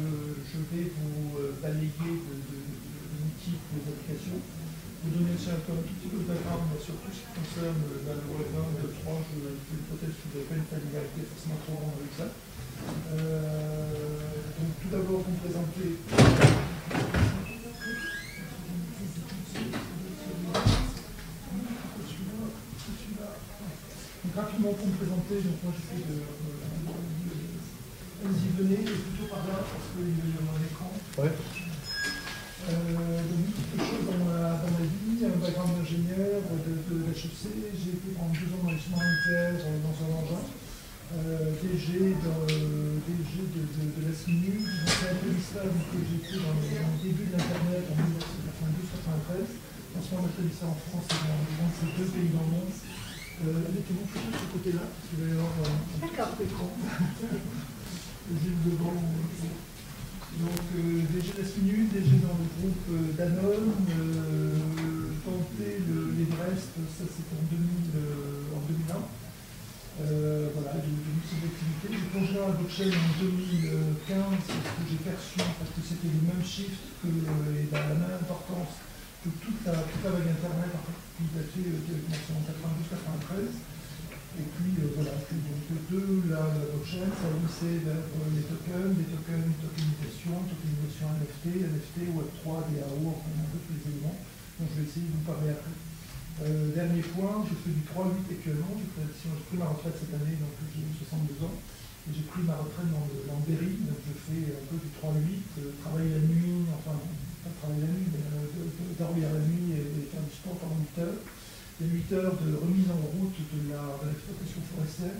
Je vais vous balayer de multiples applications. Vous donner aussi un tout petit peu de background sur tout ce qui concerne le Web 1, Web 3. Je fais l'hypothèse que vous n'avez pas une familiarité forcément trop grande avec ça. Donc tout d'abord, vous me présentez. Donc rapidement pour me présenter, donc moi je fais de allez-y, venez, et plutôt par là, parce qu'il y a mon écran. Ouais. Donc, quelque chose dans ma vie, un background d'ingénieur de l'HEC. J'ai été pendant 2 ans dans les sous-marins nucléaires, dans un engin. DG de la SMINU. J'ai fait un peu l'histoire que j'ai fait dans le début de l'Internet en 1992-93. En ce moment, on a fait ça en France et dans ces 2 pays dans le monde. Mettez-vous plutôt de ce côté-là, parce qu'il va y avoir un petit écran. Gilles Devant. Donc, DG de la SMINU, DG dans le groupe Danone, tenter l'Everest, ça c'était en 2001. Voilà, de multiples activités. J'ai plongé dans la blockchain en 2015 parce que j'ai perçu parce que c'était le même shift et la même importance que toute la vague Internet en fait, qui datait qui avait commencé en 92-93. Et puis voilà, donc la blockchain, ça glissait vers les tokens, tokenisation NFT, Web3, DAO, enfin un peu tous les éléments. Donc je vais essayer de vous parler après. Dernier point, je fais du 3-8 actuellement. J'ai pris ma retraite cette année, donc j'ai 62 ans. Et j'ai pris ma retraite dans Berry, donc je fais un peu du 3-8, travailler la nuit, enfin pas travailler la nuit, mais dormir la nuit et faire du sport pendant 8 heures. Il y a 8 heures de remise en route de l'exploitation forestière,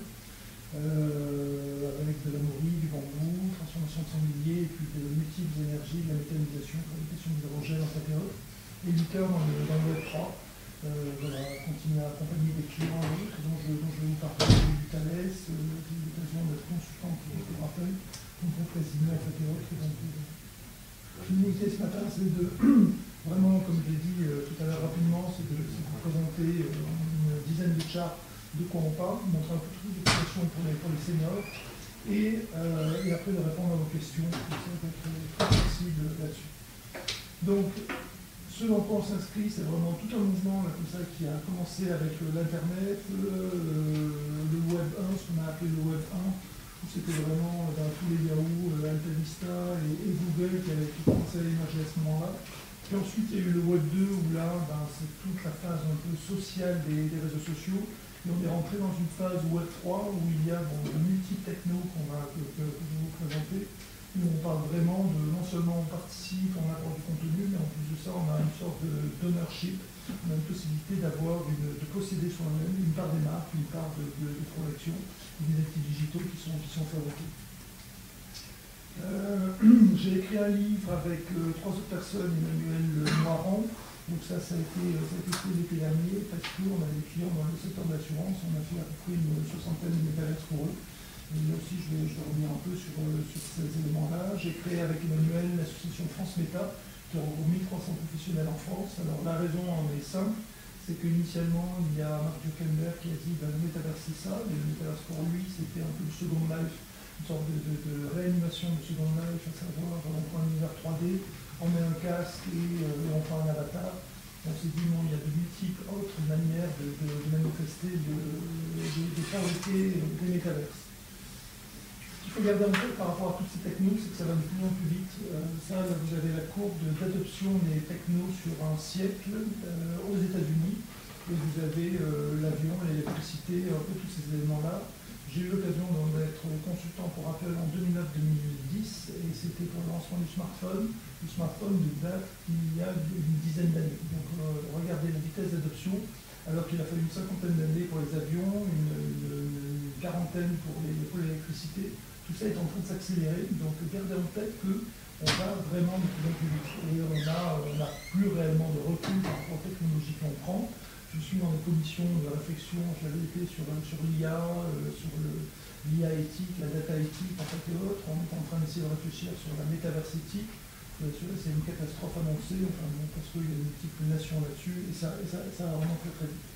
avec de la morue, du bambou, transformation de sanglier, et puis de multiples énergies, de la méthanisation, fabrication d'hydrogène, etc. Et 8 heures dans le Web 3. Voilà, continuer à accompagner des clients et autres, dont je vais vous partager du Thales, j'ai eu l'occasion d'être consultant pour Apple, donc président, en fait, et autres. Donc, l'unité ce matin, c'est de vraiment, comme je l'ai dit tout à l'heure rapidement, c'est de vous présenter une dizaine de charts de quoi on parle, vous montrer un peu toutes les questions pour les seniors, et après de répondre à vos questions, ça va être très flexible là-dessus. Donc, ce dans quoi on s'inscrit, c'est vraiment tout un mouvement là, comme ça, qui a commencé avec l'Internet, le Web 1, ce qu'on a appelé le Web 1, où c'était vraiment dans tous les Yahoo, AltaVista et Google qui commençaient à émerger à ce moment-là. Puis ensuite, il y a eu le Web 2, où là, c'est toute la phase un peu sociale des réseaux sociaux. Et on est rentré dans une phase Web 3, où il y a de multiples technos que je vais vous présenter. Où on parle vraiment de, non seulement on participe, on apporte du contenu, mais en plus de ça, on a une sorte d'ownership, on a une possibilité de posséder soi-même une part des marques, une part de production, des actifs digitaux qui sont fabriqués. J'ai écrit un livre avec 3 autres personnes, Emmanuel Moiran. Donc ça a été fait l'été dernier, parce qu'on a des clients dans le secteur de l'assurance, on a fait à peu près une 60aine de métaverses pour eux. Et là aussi, je vais revenir un peu sur ces éléments-là. J'ai créé avec Emmanuel l'association France Méta, qui regroupe 1300 professionnels en France. Alors la raison en est simple, c'est qu'initialement, il y a Mark Zuckerberg qui a dit le métaverse c'est ça, et le métaverse pour lui, c'était un peu le second life, une sorte de réanimation de second life, à savoir on prend un univers 3D, on met un casque et on prend un avatar. On s'est dit non, il y a de multiples autres manières de manifester, de fabriquer des métaverses. Ce qu'il faut garder en tête par rapport à toutes ces technos, c'est que ça va de plus en plus vite. Ça, là, vous avez la courbe d'adoption des technos sur un siècle aux États-Unis, et vous avez l'avion, l'électricité, un peu tous ces éléments-là. J'ai eu l'occasion d'être consultant pour Apple en 2009-2010, et c'était pour le lancement du smartphone. Le smartphone date il y a une dizaine d'années. Donc regardez la vitesse d'adoption, alors qu'il a fallu une 50aine d'années pour les avions, une quarantaine pour l'électricité. Tout ça est en train de s'accélérer, donc gardez en tête qu'on va vraiment de plus en plus vite. Et on n'a plus réellement de recul par rapport aux technologies qu'on prend. Je suis dans des commissions de réflexion, j'avais été sur l'IA, sur l'IA éthique, la data éthique, en fait et autres. On est en train d'essayer de réfléchir sur la métaverse éthique. C'est une catastrophe annoncée, enfin, parce qu'il y a multiples nations là-dessus, et ça va vraiment très très vite.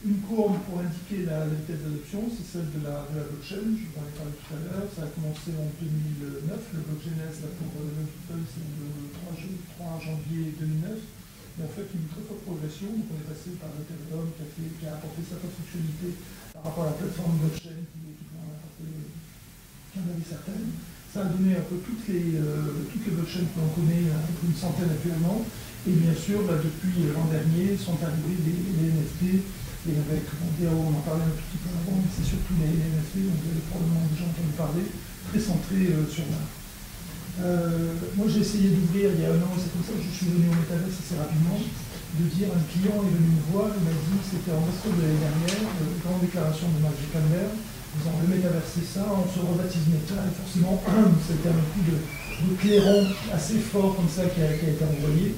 Une courbe pour indiquer la vitesse d'adoption, c'est celle de la blockchain, je vous en ai parlé tout à l'heure, ça a commencé en 2009, le blockchain là pour le People, c'est le 3 janvier 2009, et en fait une très forte progression, donc on est passé par Ethereum qui a apporté certaines fonctionnalités par rapport à la plateforme blockchain qui en avait certaines. Ça a donné un peu toutes les blockchains que l'on connaît, une centaine actuellement, et bien sûr, depuis l'an dernier, sont arrivés les NFT. Et avec, on en parlait un tout petit peu avant, mais c'est surtout les NFT, donc vous avez probablement déjà entendu parler, très centré sur l'art. Moi j'ai essayé d'ouvrir il y a un an, et c'est comme ça que je suis venu au Metaverse assez rapidement, de dire un client est venu me voir, il m'a dit, c'était en octobre de l'année dernière, grande déclaration de Mark Zuckerberg, disant le Metaverse c'est ça, on se rebaptise Meta, et forcément c'était un coup de clairon assez fort comme ça qui a été envoyé.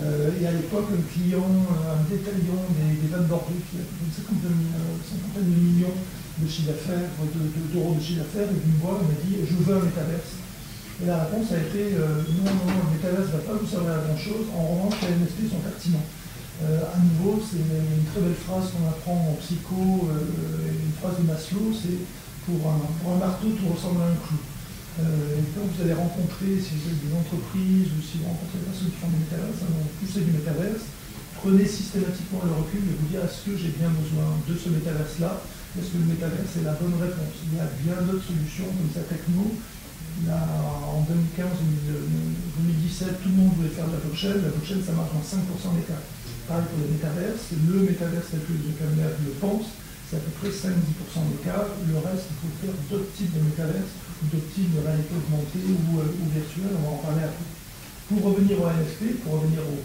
Et à l'époque, un client, un détaillant des vins de Bordeaux qui a une cinquantaine de millions de chiffre d'affaires, d'euros de chiffre d'affaires, est venu me voir et m'a dit je veux un métaverse. Et la réponse a été non, le métaverse ne va pas vous servir à grand chose, en revanche les NFT sont pertinents. À nouveau, c'est une très belle phrase qu'on apprend en psycho, une phrase de Maslow, c'est pour un marteau tout ressemble à un clou. Et quand vous allez rencontrer, si vous êtes des entreprises ou si vous rencontrez des personnes qui font du métaverse, pousser du métaverse, prenez systématiquement le recul et vous dire est-ce que j'ai bien besoin de ce métaverse-là? Est-ce que le métaverse est la bonne réponse? Il y a bien d'autres solutions comme ça techno. Là, en 2015-2017, tout le monde voulait faire de la blockchain. La blockchain, ça marche dans 5% des cas. Pareil pour les métaverses. Le métaverse tel que Zuckerberg le pense, c'est à peu près 5-10% des cas. Le reste, il faut faire d'autres types de métaverses ou d'autres types de réalité augmentée ou virtuelle. On va en parler après. Pour revenir au NFT, pour revenir au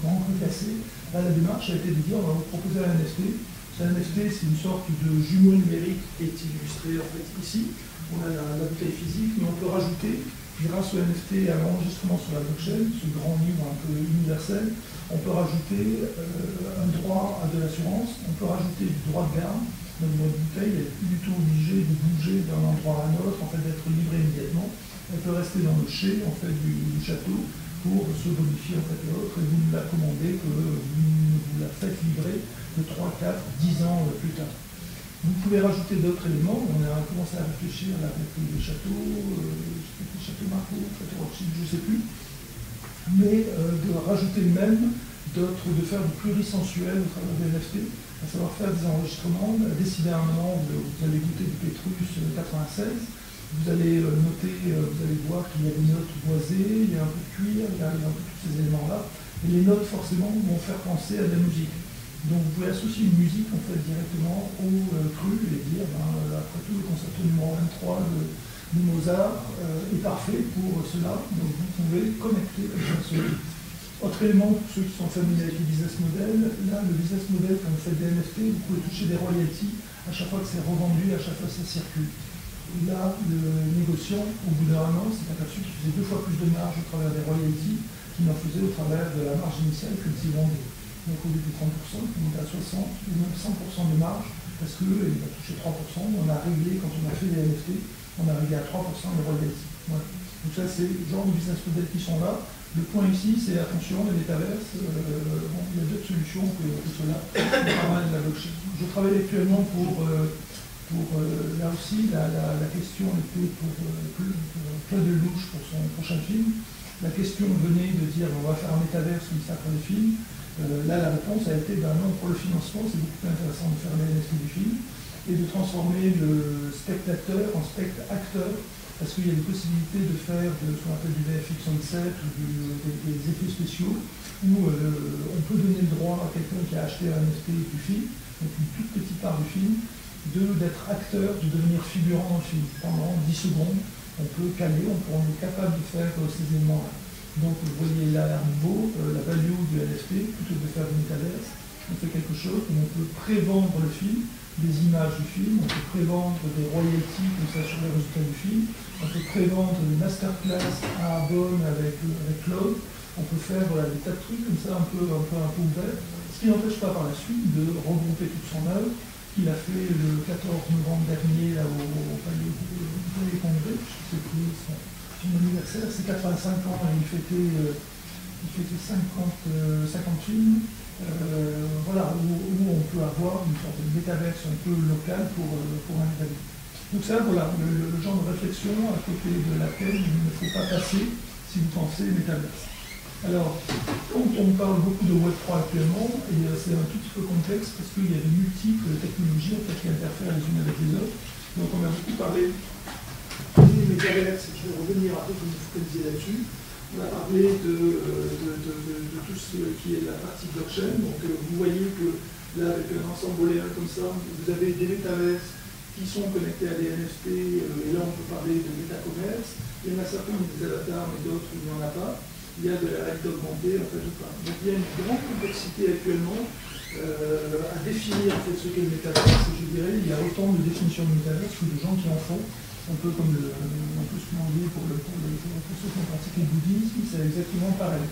grand cru cassé, là, la démarche a été de dire on va vous proposer un NFT. Un NFT, c'est une sorte de jumeau numérique qui est illustré en fait ici. On a la bouteille physique, mais on peut rajouter, grâce au NFT et à l'enregistrement sur la blockchain, ce grand livre un peu universel, on peut rajouter un droit à de l'assurance, on peut rajouter du droit de garde. Donc votre bouteille n'est plus du tout obligée de bouger d'un endroit à un autre, en fait d'être livrée immédiatement. Elle peut rester dans le chai en fait, du château pour se bonifier en fait l'autre et vous ne la commandez que vous la faites livrer de 3, 4, 10 ans plus tard. Vous pouvez rajouter d'autres éléments. On a commencé à réfléchir là, avec les châteaux, château Marco, château Rothschild, je ne sais plus, mais de rajouter même d'autres, de faire du plurisensuel au travers des NFT, à savoir faire des enregistrements, décider à un moment, vous allez goûter du Pétrus 96, vous allez noter, vous allez voir qu'il y a des notes boisées, il y a un peu de cuir, il y a un peu tous ces éléments-là, et les notes forcément vont faire penser à de la musique. Donc vous pouvez associer une musique en fait directement au cru et dire, après tout, le concerto numéro 23 de Mozart est parfait pour cela, donc vous pouvez connecter comme ça ce. Autre élément, pour ceux qui sont familiers avec le business model, là, le business model, quand vous faites des NFT, vous pouvez toucher des royalties à chaque fois que c'est revendu, à chaque fois que ça circule. Là, le négociant, au bout d'un an, s'est aperçu qu'il faisait 2 fois plus de marge au travers des royalties qu'il n'en faisait au travers de la marge initiale qu'il vendait. Donc au lieu de 30%, il monte à 60 ou même 100% de marge, parce qu'il a touché 3%, on a réglé, quand on a fait les NFT, on a réglé à 3% les royalties. Voilà. Donc ça, c'est le genre de business model qui sont là. Le point ici, c'est attention, les métaverses, il y a d'autres solutions que cela, de la blockchain. Je travaille actuellement pour là aussi, la question était pour Claude Lelouch pour son prochain film. La question venait de dire on va faire un métaverse comme ça pour les films. Là, la réponse a été non, pour le financement, c'est beaucoup plus intéressant de faire les NFT du film et de transformer le spectateur en spectateur, parce qu'il y a des possibilités de faire ce qu'on appelle du VFX on set ou des effets spéciaux où on peut donner le droit à quelqu'un qui a acheté un NFT du film, donc une toute petite part du film, d'être acteur, de devenir figurant dans le film. Pendant 10 secondes, on peut caler, on est capable de faire ces éléments-là. Donc vous voyez là à nouveau la value du NFT, plutôt que de faire du métaverse, on fait quelque chose où on peut prévendre le film, des images du film, on peut prévendre des royalties comme ça sur les résultats du film, on peut prévendre des masterclass à Bonn avec Claude, on peut faire des tas de trucs comme ça un peu ouverts, ce qui n'empêche pas par la suite de regrouper toute son œuvre qu'il a fait le 14 novembre dernier là, au Palais Congrès, c'était son anniversaire, c'est 85 ans, il fêtait 50 films, voilà, où on peut avoir une sorte de métaverse un peu local pour un événement. Donc ça, voilà, le genre de réflexion à côté de laquelle il ne faut pas passer si vous pensez métaverse. Alors, quand on parle beaucoup de Web3 actuellement, et c'est un tout petit peu complexe parce qu'il y a de multiples technologies en fait, qui interfèrent les unes avec les autres. Donc on a beaucoup parlé des métaverses, je vais revenir un peu comme vous focaliser là-dessus. On a parlé de tout ce qui est la partie blockchain. Donc vous voyez que là, avec un ensemble booléen comme ça, vous avez des métaverses qui sont connectés à des NFT, et là on peut parler de métacommerce. Il y en a certains qui ont des avatars, mais d'autres il n'y en a pas. Il y a de la réalité augmentée, en fait, ou pas. Donc il y a une grande complexité actuellement à définir en fait, ce qu'est le métaverse. Et je dirais il y a autant de définitions de métaverse que de gens qui en font. Un peu comme un peu ce qu'on dit pour ceux qui ont pratiqué le bouddhisme, c'est exactement pareil.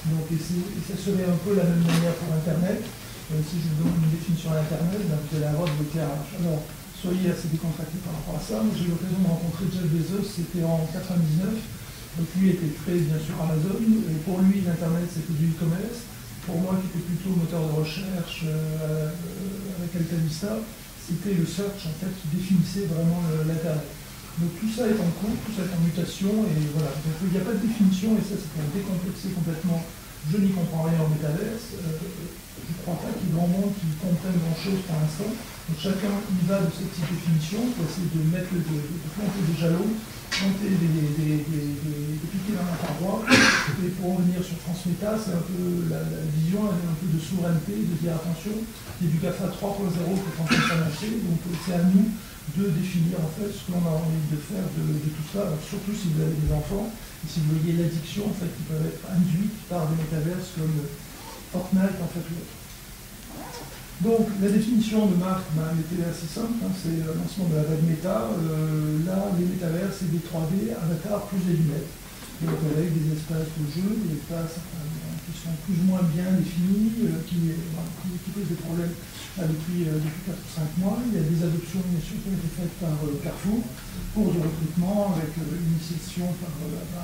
Donc, et ça serait un peu la même manière pour Internet. Si je vous donne une définition à Internet, ben, vous allez avoir de l'éclairage. Alors, soyez assez décontractés par rapport à ça. Moi, j'ai eu l'occasion de rencontrer Jeff Bezos, c'était en 99. Donc, lui était très, bien sûr, Amazon. Et pour lui, l'Internet, c'était du e-commerce. Pour moi, qui était plutôt moteur de recherche avec AltaVista, c'était le search, en fait, qui définissait vraiment l'Internet. Donc tout ça est en cours, tout ça est en mutation, et voilà. Donc il n'y a pas de définition, et ça c'est pour décomplexer complètement. Je n'y comprends rien en métaverse. Je ne crois pas qu'il y ait grand monde qui comprenne grand-chose pour l'instant. Donc chacun y va de cette petite définition pour essayer de mettre de planter des jalons, planter des piquets dans la paroi. Et pour revenir sur France Méta, c'est un peu la vision, elle est un peu de souveraineté, de dire attention, il y a du GAFA 3.0 qui est en train de s'annoncer, donc c'est à nous de définir en fait ce que l'on a envie de faire de tout ça, alors, surtout si vous avez des enfants, et si vous voyez l'addiction en fait, qui peut être induite par des métaverses comme Fortnite en fait ou autre. Donc la définition de Marc elle était assez simple, hein, c'est le lancement de la vague méta. Là les métaverses c'est des 3D, avatars plus des lunettes. Donc avec des espaces de jeu, des espaces qui sont plus ou moins bien définis, qui posent des problèmes depuis 4 ou 5 mois. Il y a des adoptions bien sûr qui ont été faites par Carrefour pour du recrutement avec une initiation par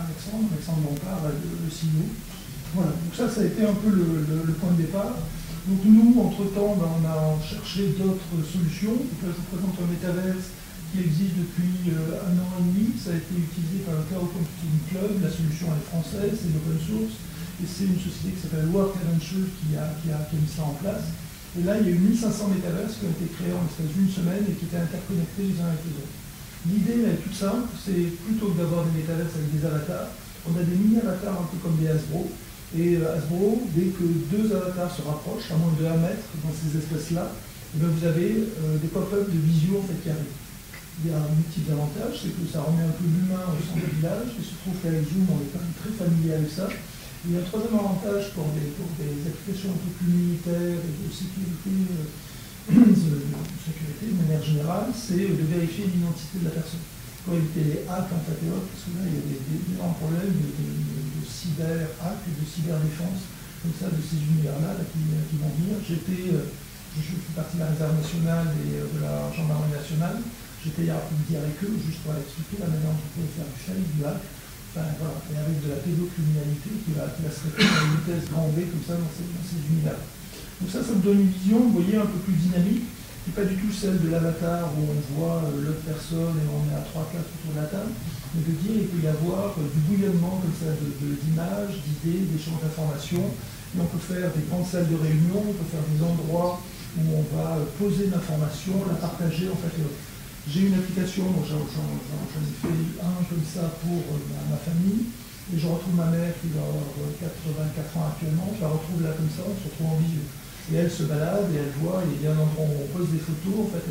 Alexandre Bompard, le CEO. Voilà, donc ça a été un peu le point de départ. Donc nous, entre-temps, on a cherché d'autres solutions. Donc là, je vous présente un métaverse qui existe depuis 1 an et demi. Ça a été utilisé par le Cloud Computing Club. La solution est française, c'est l'open source. Et c'est une société qui s'appelle Work Adventure qui a mis ça en place. Et là, il y a eu 1500 métaverses qui ont été créés en l'espace d'une semaine et qui étaient interconnectés les uns avec les autres. L'idée est toute simple, c'est plutôt que d'avoir des métaverses avec des avatars, on a des mini-avatars un peu comme des Hasbro. Et Hasbro, dès que 2 avatars se rapprochent, à moins de 1 mètre dans ces espèces-là, vous avez des pop-up de visio en fait, qui arrivent. Il y a un multiple avantage, c'est que ça remet un peu l'humain au centre du village. Il se trouve qu'avec Zoom, on est quand même très familier avec ça. Il y a un troisième avantage pour des applications un peu plus militaires et de sécurité, de manière générale, c'est de vérifier l'identité de la personne. Pour éviter les hacks en fait, parce que là, il y a des énormes problèmes de cyber-hack, de cyberdéfense, comme ça, de ces univers-là qui vont venir. Je fais partie de la réserve nationale et de la gendarmerie nationale. J'étais hier après-midi avec eux, juste pour expliquer la manière dont on peut faire du fake, du hack, enfin, voilà, et avec de la pédocriminalité qui va se répandre à une vitesse grand V, comme ça, dans ces univers. Donc ça me donne une vision, vous voyez, un peu plus dynamique, qui n'est pas du tout celle de l'avatar où on voit l'autre personne et on est à 3-4 autour de la table, mais de dire qu'il peut y avoir du bouillonnement comme ça d'images, d'idées, d'échanges d'informations, et on peut faire des grandes salles de réunion, on peut faire des endroits où on va poser l'information, la partager en fait. J'ai une application, j'en ai fait un comme ça pour ma famille, et je retrouve ma mère qui doit avoir 84 ans actuellement, je la retrouve là comme ça, on se retrouve en visio. Et elle se balade et elle voit, il y a un endroit où on pose des photos, en fait.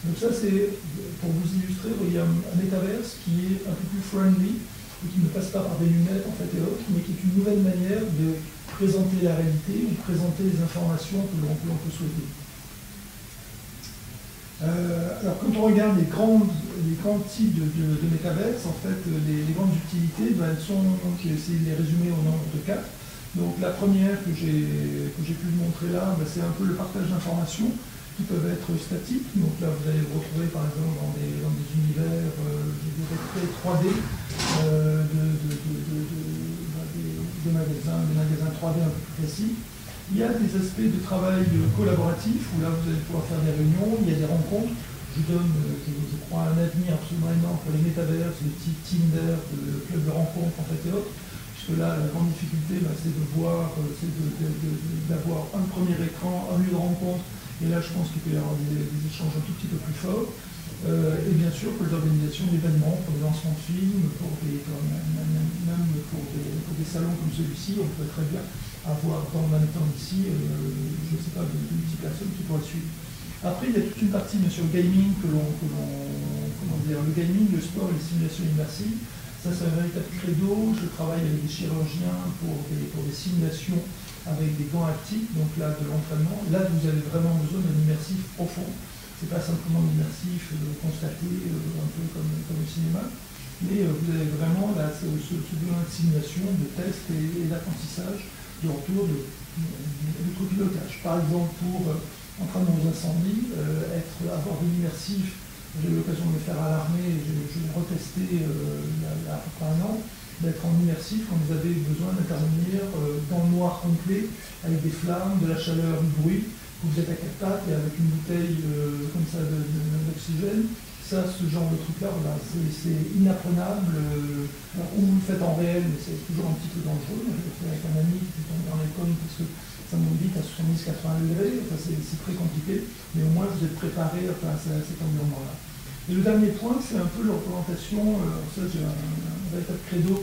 Donc ça c'est, pour vous illustrer, il y a un métaverse qui est un peu plus friendly, et qui ne passe pas par des lunettes en fait et autres, mais qui est une nouvelle manière de présenter la réalité ou de présenter les informations que l'on peut souhaiter. Alors quand on regarde les grands types de métaverse, en fait, les grandes utilités, j'ai essayé de les résumer au nombre de 4. Donc la première que j'ai pu vous montrer là, c'est un peu le partage d'informations qui peuvent être statiques. Donc là vous allez le retrouver par exemple dans des univers, je dirais très 3D, des magasins 3D un peu plus classiques. Il y a des aspects de travail collaboratif, où là vous allez pouvoir faire des réunions, il y a des rencontres. Je donne, je crois, un avenir absolument énorme pour les métaverses, le type Tinder, le club de rencontres en fait et autres. Puisque là, la grande difficulté, c'est de voir, c'est d'avoir un premier écran, un lieu de rencontre. Et là, je pense qu'il peut y avoir des échanges un tout petit peu plus forts. Et bien sûr, pour les organisations d'événements, pour les lancements de films, même pour des salons comme celui-ci, on peut très bien avoir dans le même temps ici, je ne sais pas, de 10 personnes qui pourraient suivre. Après, il y a toute une partie, bien sûr, gaming, comment dire, le gaming, le sport et les simulations immersives. Ça, c'est un véritable credo. Je travaille avec des chirurgiens pour des simulations avec des gants haptiques, donc là, de l'entraînement. Là, vous avez vraiment besoin d'un immersif profond. Ce n'est pas simplement l'immersif constaté, un peu comme au cinéma, mais vous avez vraiment là, ce besoin de simulation, de test et d'apprentissage de retour de pilotage. Par exemple, pour entraînement aux incendies, avoir de l'immersif. J'ai eu l'occasion de le faire à l'armée, je l'ai retesté il y a à peu près un an, d'être en immersif quand vous avez besoin d'intervenir dans le noir complet, avec des flammes, de la chaleur, du bruit. Vous êtes à 4 pattes et avec une bouteille comme ça d'oxygène. Ça, ce genre de truc-là, voilà, c'est inapprenable. Ou vous le faites en réel, mais c'est toujours un petit peu dangereux. Je l'ai fait avec un ami qui était tombé dans les pommes parce que ça monte vite à 70-80 degrés. Enfin, c'est très compliqué, mais au moins vous êtes préparé à cet environnement-là. Et le dernier point, c'est un peu la représentation. Ça, j'ai un véritable credo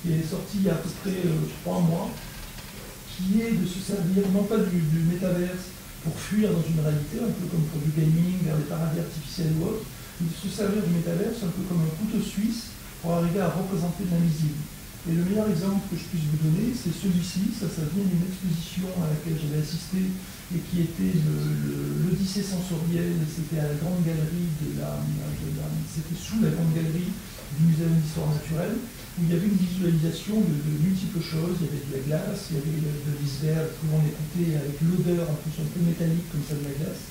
qui est sorti il y a à peu près 3 mois, qui est de se servir non pas du métaverse pour fuir dans une réalité, un peu comme pour du gaming, vers des paradis artificiels ou autres, mais de se servir du métaverse un peu comme un couteau suisse pour arriver à représenter de l'invisible. Et le meilleur exemple que je puisse vous donner, c'est celui-ci. Ça vient d'une exposition à laquelle j'avais assisté et qui était l'Odyssée sensorielle. C'était à la Grande Galerie c'était sous la Grande Galerie du Muséum d'Histoire Naturelle, où il y avait une visualisation de multiples choses. Il y avait de la glace, il y avait de l'iceberg, tout le monde écoutait avec l'odeur un peu métallique comme ça de la glace.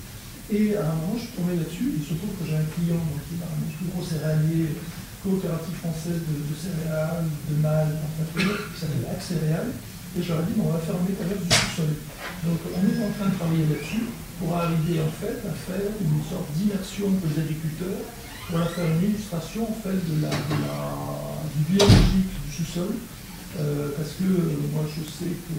Et à un moment, je tombais là-dessus, il se trouve que j'ai un client qui est un plus gros céréalier, coopérative française de céréales, de mâles, enfin, qui s'appelle Accéréal, et je leur ai dit, on va faire un métaverse du sous-sol. Donc on est en train de travailler là-dessus pour arriver en fait à faire une sorte d'immersion pour les agriculteurs. On va faire une illustration en fait du biologique du sous-sol, parce que moi je sais que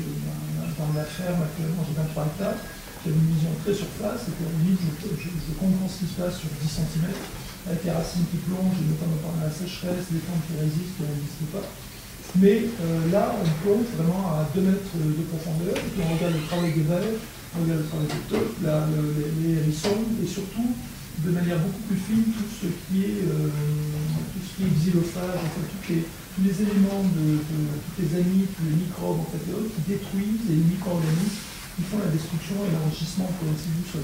dans ma ferme actuellement j'ai 23 hectares, j'ai une vision très surface, et que limite je comprends ce qui se passe sur 10 cm, avec les racines qui plongent, et notamment pendant la sécheresse, les plantes qui résistent pas. Mais là, on plonge vraiment à 2 mètres de profondeur, et puis on regarde le travail des vers, on regarde le travail des tops, les hérissons, et surtout, de manière beaucoup plus fine, tout ce qui est xylophage, en fait, tous les éléments toutes les amides, tous les microbes en fait, qui détruisent les micro-organismes qui font la destruction et l'enrichissement progressif du sol.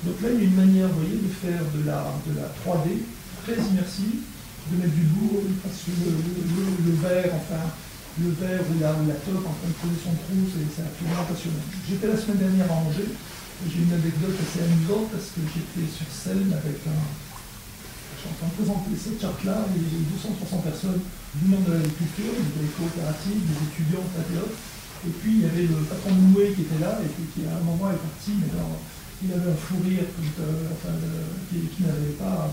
Donc là, il y a une manière, vous voyez, de faire de la 3D très immersive, de mettre du lourd, parce que le verre, enfin, le verre ou la top en train de poser son trou, c'est absolument passionnant. J'étais la semaine dernière à Angers. J'ai une anecdote assez amusante parce que j'étais sur scène avec je suis en train de présenter cette charte-là, et il y avait 200-300 personnes du monde de l'agriculture, des coopératives, des étudiants, patriotes. Et puis il y avait le patron de Noué qui était là, et qui à un moment est parti, mais alors, il avait un fou rire qui n'avait pas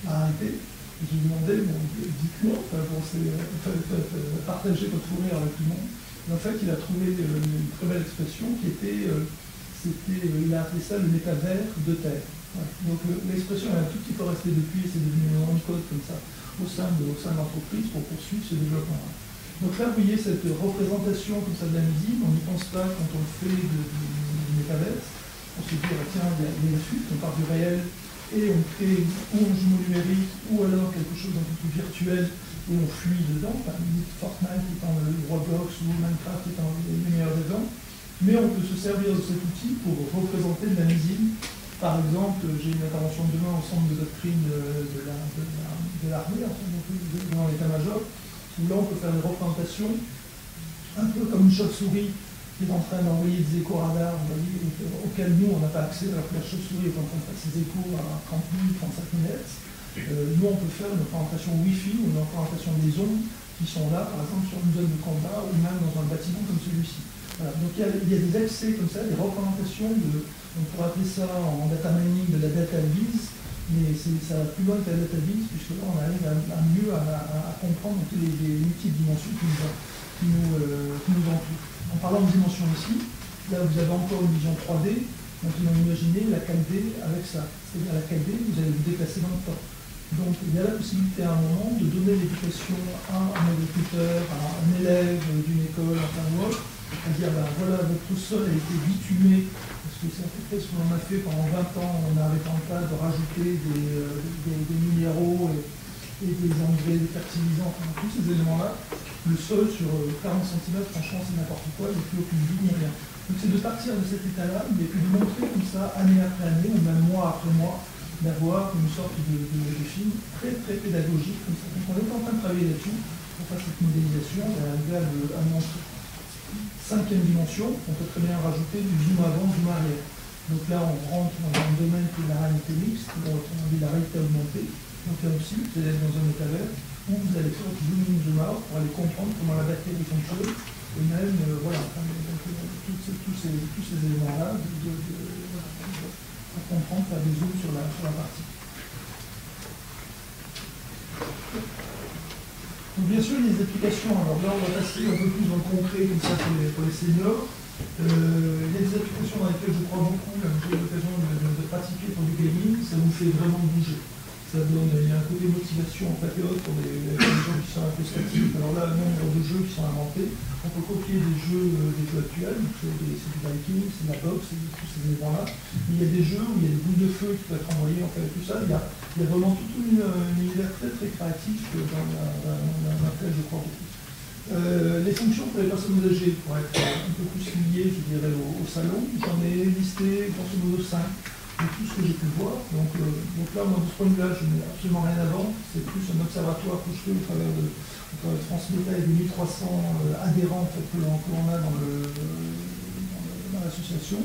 à arrêter. Et je lui demandais, bon, dites-moi, partagez votre fou rire avec tout le monde. En fait, il a trouvé une très belle expression qui était, il a appelé ça le métavers de terre. Ouais. Donc l'expression est un tout petit peu restée depuis, et c'est devenu une grande code comme ça au sein de l'entreprise pour poursuivre ce développement-là. Donc là, vous voyez cette représentation comme ça de l'invisible, on n'y pense pas quand on le fait du métaverse. On se dit, tiens, il y a une fuite, on part du réel et on crée ou un jumeau numérique ou alors quelque chose d'un peu plus virtuel et on fuit dedans, Fortnite étant le Roblox ou Minecraft étant les meilleurs exemples, mais on peut se servir de cet outil pour représenter de l'invisible. Par exemple, j'ai une intervention demain au centre de doctrine de l'armée, dans l'état-major, où là on peut faire des représentations un peu comme une chauve-souris qui est en train d'envoyer des échos radars auxquels nous on n'a pas accès, alors que la chauve-souris est en train de faire ses échos à 30 000, 35 000 Hz. Nous, on peut faire une représentation Wi-Fi ou une représentation des ondes qui sont là, par exemple, sur une zone de combat ou même dans un bâtiment comme celui-ci. Voilà. Donc il y a des accès comme ça, des représentations on pourrait appeler ça en data mining de la data viz, mais ça va plus loin que la data viz, puisque là on arrive à mieux à comprendre toutes les multiples dimensions qui nous entourent. En parlant de dimensions ici, là vous avez encore une vision 3D, maintenant imaginez la 4D avec ça. C'est-à-dire la 4D, vous allez vous déplacer dans le temps. Donc il y a la possibilité à un moment de donner l'éducation à un agriculteur, à un élève d'une école, enfin ou autre, à dire ben, voilà, votre sol a été bitumé, parce que c'est à peu près ce qu'on a fait pendant 20 ans, on n'arrêtant pas de rajouter des minéraux et des engrais, des fertilisants, enfin, tous ces éléments-là. Le sol sur 40 cm, franchement c'est n'importe quoi, il n'y a plus aucune vie ni rien. Donc c'est de partir de cet état-là, mais puis de montrer comme ça, année après année, ou même mois après mois, d'avoir une sorte de film très très pédagogique comme ça. Donc on est en train de travailler là-dessus pour faire cette modélisation et arriver à montrer. Cinquième dimension, on peut très bien rajouter du zoom avant, zoom arrière. Donc là on rentre dans un domaine qui est la réalité mixte, on dit la réalité augmentée. Donc là aussi, vous allez être dans un métavers où vous allez faire du zoom in, zoom out pour aller comprendre comment la bactérie fonctionne et même voilà, tous ces éléments-là pour comprendre, faire des zooms sur la partie. Donc bien sûr, il y a des applications. Alors là, on va passer un peu plus dans le concret, comme ça, pour les seniors. Il y a des applications dans lesquelles je crois beaucoup. Là, j'ai eu l'occasion de pratiquer pour du gaming. Ça vous fait vraiment bouger. Ça donne, il y a un côté motivation en patriote pour les gens qui sont un peu statiques. Alors là, le nombre de jeux qui sont inventés. On peut copier des jeux actuels. C'est du Viking, c'est de la boxe, c'est tous ces éléments-là. Mais il y a des jeux où il y a des boules de feu qui peuvent être envoyées, en fait, tout ça. Il y a vraiment toute une univers très très créatif dans laquelle je crois beaucoup. Les fonctions pour les personnes âgées, pour être un peu plus liées, je dirais, au salon, j'en ai listé grosso modo 5 de tout ce que j'ai pu voir. Donc là, moi, de ce point de vue-là, je n'ai absolument rien à vendre. C'est plus un observatoire que je fais au travers de France Méta et des 1300 adhérents en fait, que l'on a dans l'association.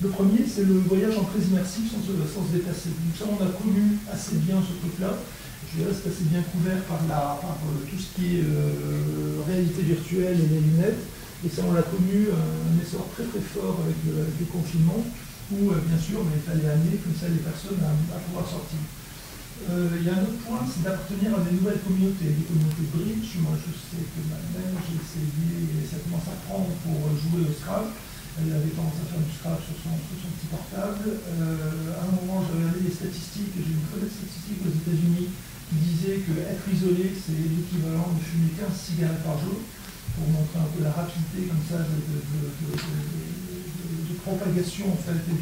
Le premier, c'est le voyage en très immersif sans se déplacer. Donc ça, on a connu assez bien ce truc-là. Je dirais que c'est assez bien couvert par tout ce qui est réalité virtuelle et les lunettes. Et ça, on l'a connu un essor très très fort avec le confinement, où bien sûr, il fallait amener comme ça les personnes à pouvoir sortir. Il y a un autre point, c'est d'appartenir à des nouvelles communautés, des communautés bridge. Moi, je sais que ma mère, j'ai essayé, et ça commence à prendre pour jouer au Scrabble. Elle avait tendance à faire du Scrabble sur son petit portable. À un moment, j'avais regardé les statistiques, et j'ai une très belle statistique aux États-Unis qui disait qu'être isolé, c'est l'équivalent de fumer 15 cigarettes par jour, pour montrer un peu la rapidité comme ça de propagation en fait, et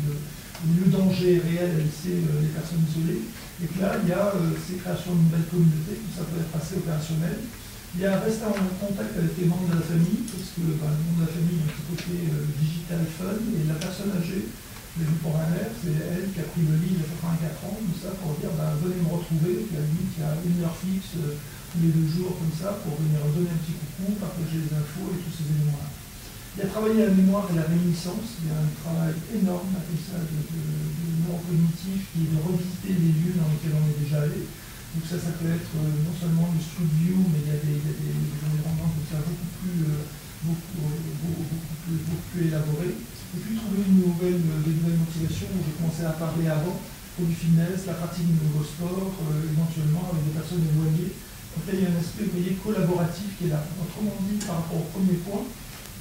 le danger réel à laisser les personnes isolées. Et que là, il y a ces créations d'une nouvelle communauté, que ça peut être assez opérationnel. Il y a rester en contact avec les membres de la famille, parce que le membre de la famille a un petit côté digital fun, et la personne âgée, je l'ai vu pour ma mère, c'est elle qui a pris le lit il y a 84 ans, tout ça pour dire venez me retrouver, puis à la limite il y a une heure fixe tous les 2 jours comme ça, pour venir donner un petit coucou, partager les infos et tous ces éléments-là. Il y a travaillé la mémoire et la réminiscence, il y a un travail énorme comme ça de neurocognitif qui est de revisiter les lieux dans lesquels on est déjà allé. Donc ça peut être non seulement le street view, mais il y a des environnements comme ça beaucoup plus élaborés. Et puis trouver des nouvelles motivations où j'ai commencé à parler avant, pour du fitness, la pratique de nouveaux sports, éventuellement avec des personnes éloignées. Donc là, il y a un aspect, vous voyez, collaboratif qui est là. Autrement dit, par rapport au premier point,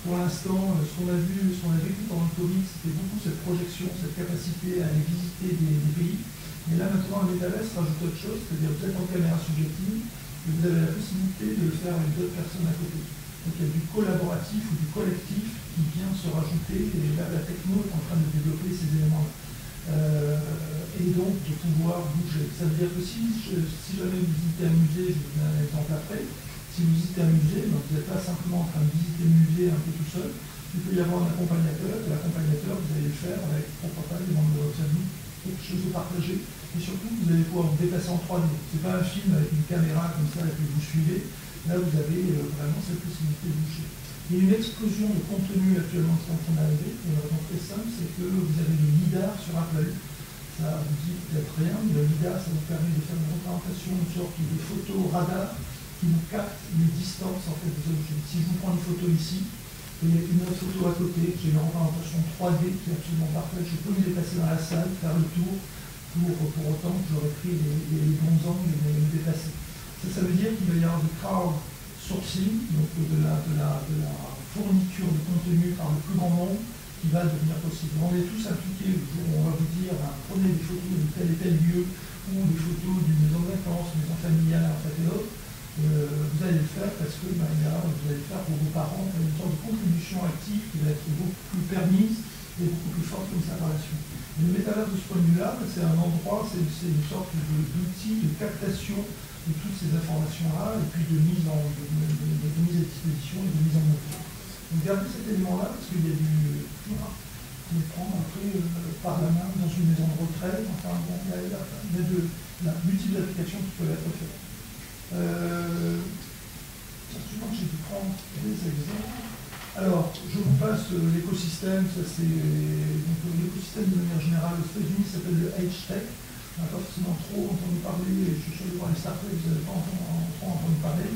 pour l'instant, ce qu'on a vécu pendant le Covid, c'était beaucoup cette projection, cette capacité à aller visiter des pays. Mais là, maintenant, un métavers rajoute autre chose, c'est-à-dire vous êtes en caméra subjective, et vous avez la possibilité de le faire avec d'autres personnes à côté. Donc il y a du collaboratif ou du collectif qui vient se rajouter, et là, la techno est en train de développer ces éléments-là. Et donc de pouvoir bouger. Ça veut dire que si jamais vous visitez un musée, je vous donne un exemple après, si vous visitez un musée, donc vous n'êtes pas simplement en train de visiter le musée un peu tout seul, il peut y avoir un accompagnateur, et l'accompagnateur, vous allez le faire avec pourquoi pas les membres de votre famille, quelque chose de partagé, et surtout vous allez pouvoir vous déplacer en 3D. Ce n'est pas un film avec une caméra comme ça et que vous suivez, là vous avez vraiment cette possibilité de bouger. Il y a une explosion de contenu actuellement qui est en train d'arriver, et une raison très simple, c'est que vous avez le LIDAR sur Apple. Ça vous dit peut-être rien, mais le LIDAR, ça vous permet de faire une représentation, une sorte de photo radar qui nous capte les distances en fait, des objets. Si je vous prends une photo ici, et une autre photo à côté, j'ai une représentation 3D qui est absolument parfaite. Je peux me déplacer dans la salle, faire le tour, pour autant que j'aurais pris les bons angles et me déplacer. Ça veut dire qu'il va y avoir du crowdsourcing, donc de la fourniture de contenu par le plus grand nombre qui va devenir possible. On est tous impliqués le jour où on va vous dire prenez des photos de tel et tel lieu ou des photos d'une maison de vacances, maison familiale, en fait et autres. Vous allez le faire parce que vous allez le faire pour vos parents, une sorte de contribution active qui va être beaucoup plus permise et beaucoup plus forte comme ça par la suite. Et le métaverse de ce point de vue-là, c'est un endroit, c'est une sorte d'outil de captation de toutes ces informations-là et puis de mise à disposition et de mise en œuvre. Donc gardez cet élément-là parce qu'il y a du prendre après par la main dans une maison de retraite, enfin bon, il y a de multiples applications qui peuvent être faites. Souvent j'ai dû prendre des exemples. Alors, je vous passe l'écosystème, ça c'est l'écosystème de manière générale aux États-Unis s'appelle le H-Tech. On n'a pas forcément trop entendu parler, je suis sûr que pour les startups, vous n'avez pas trop entendu parler.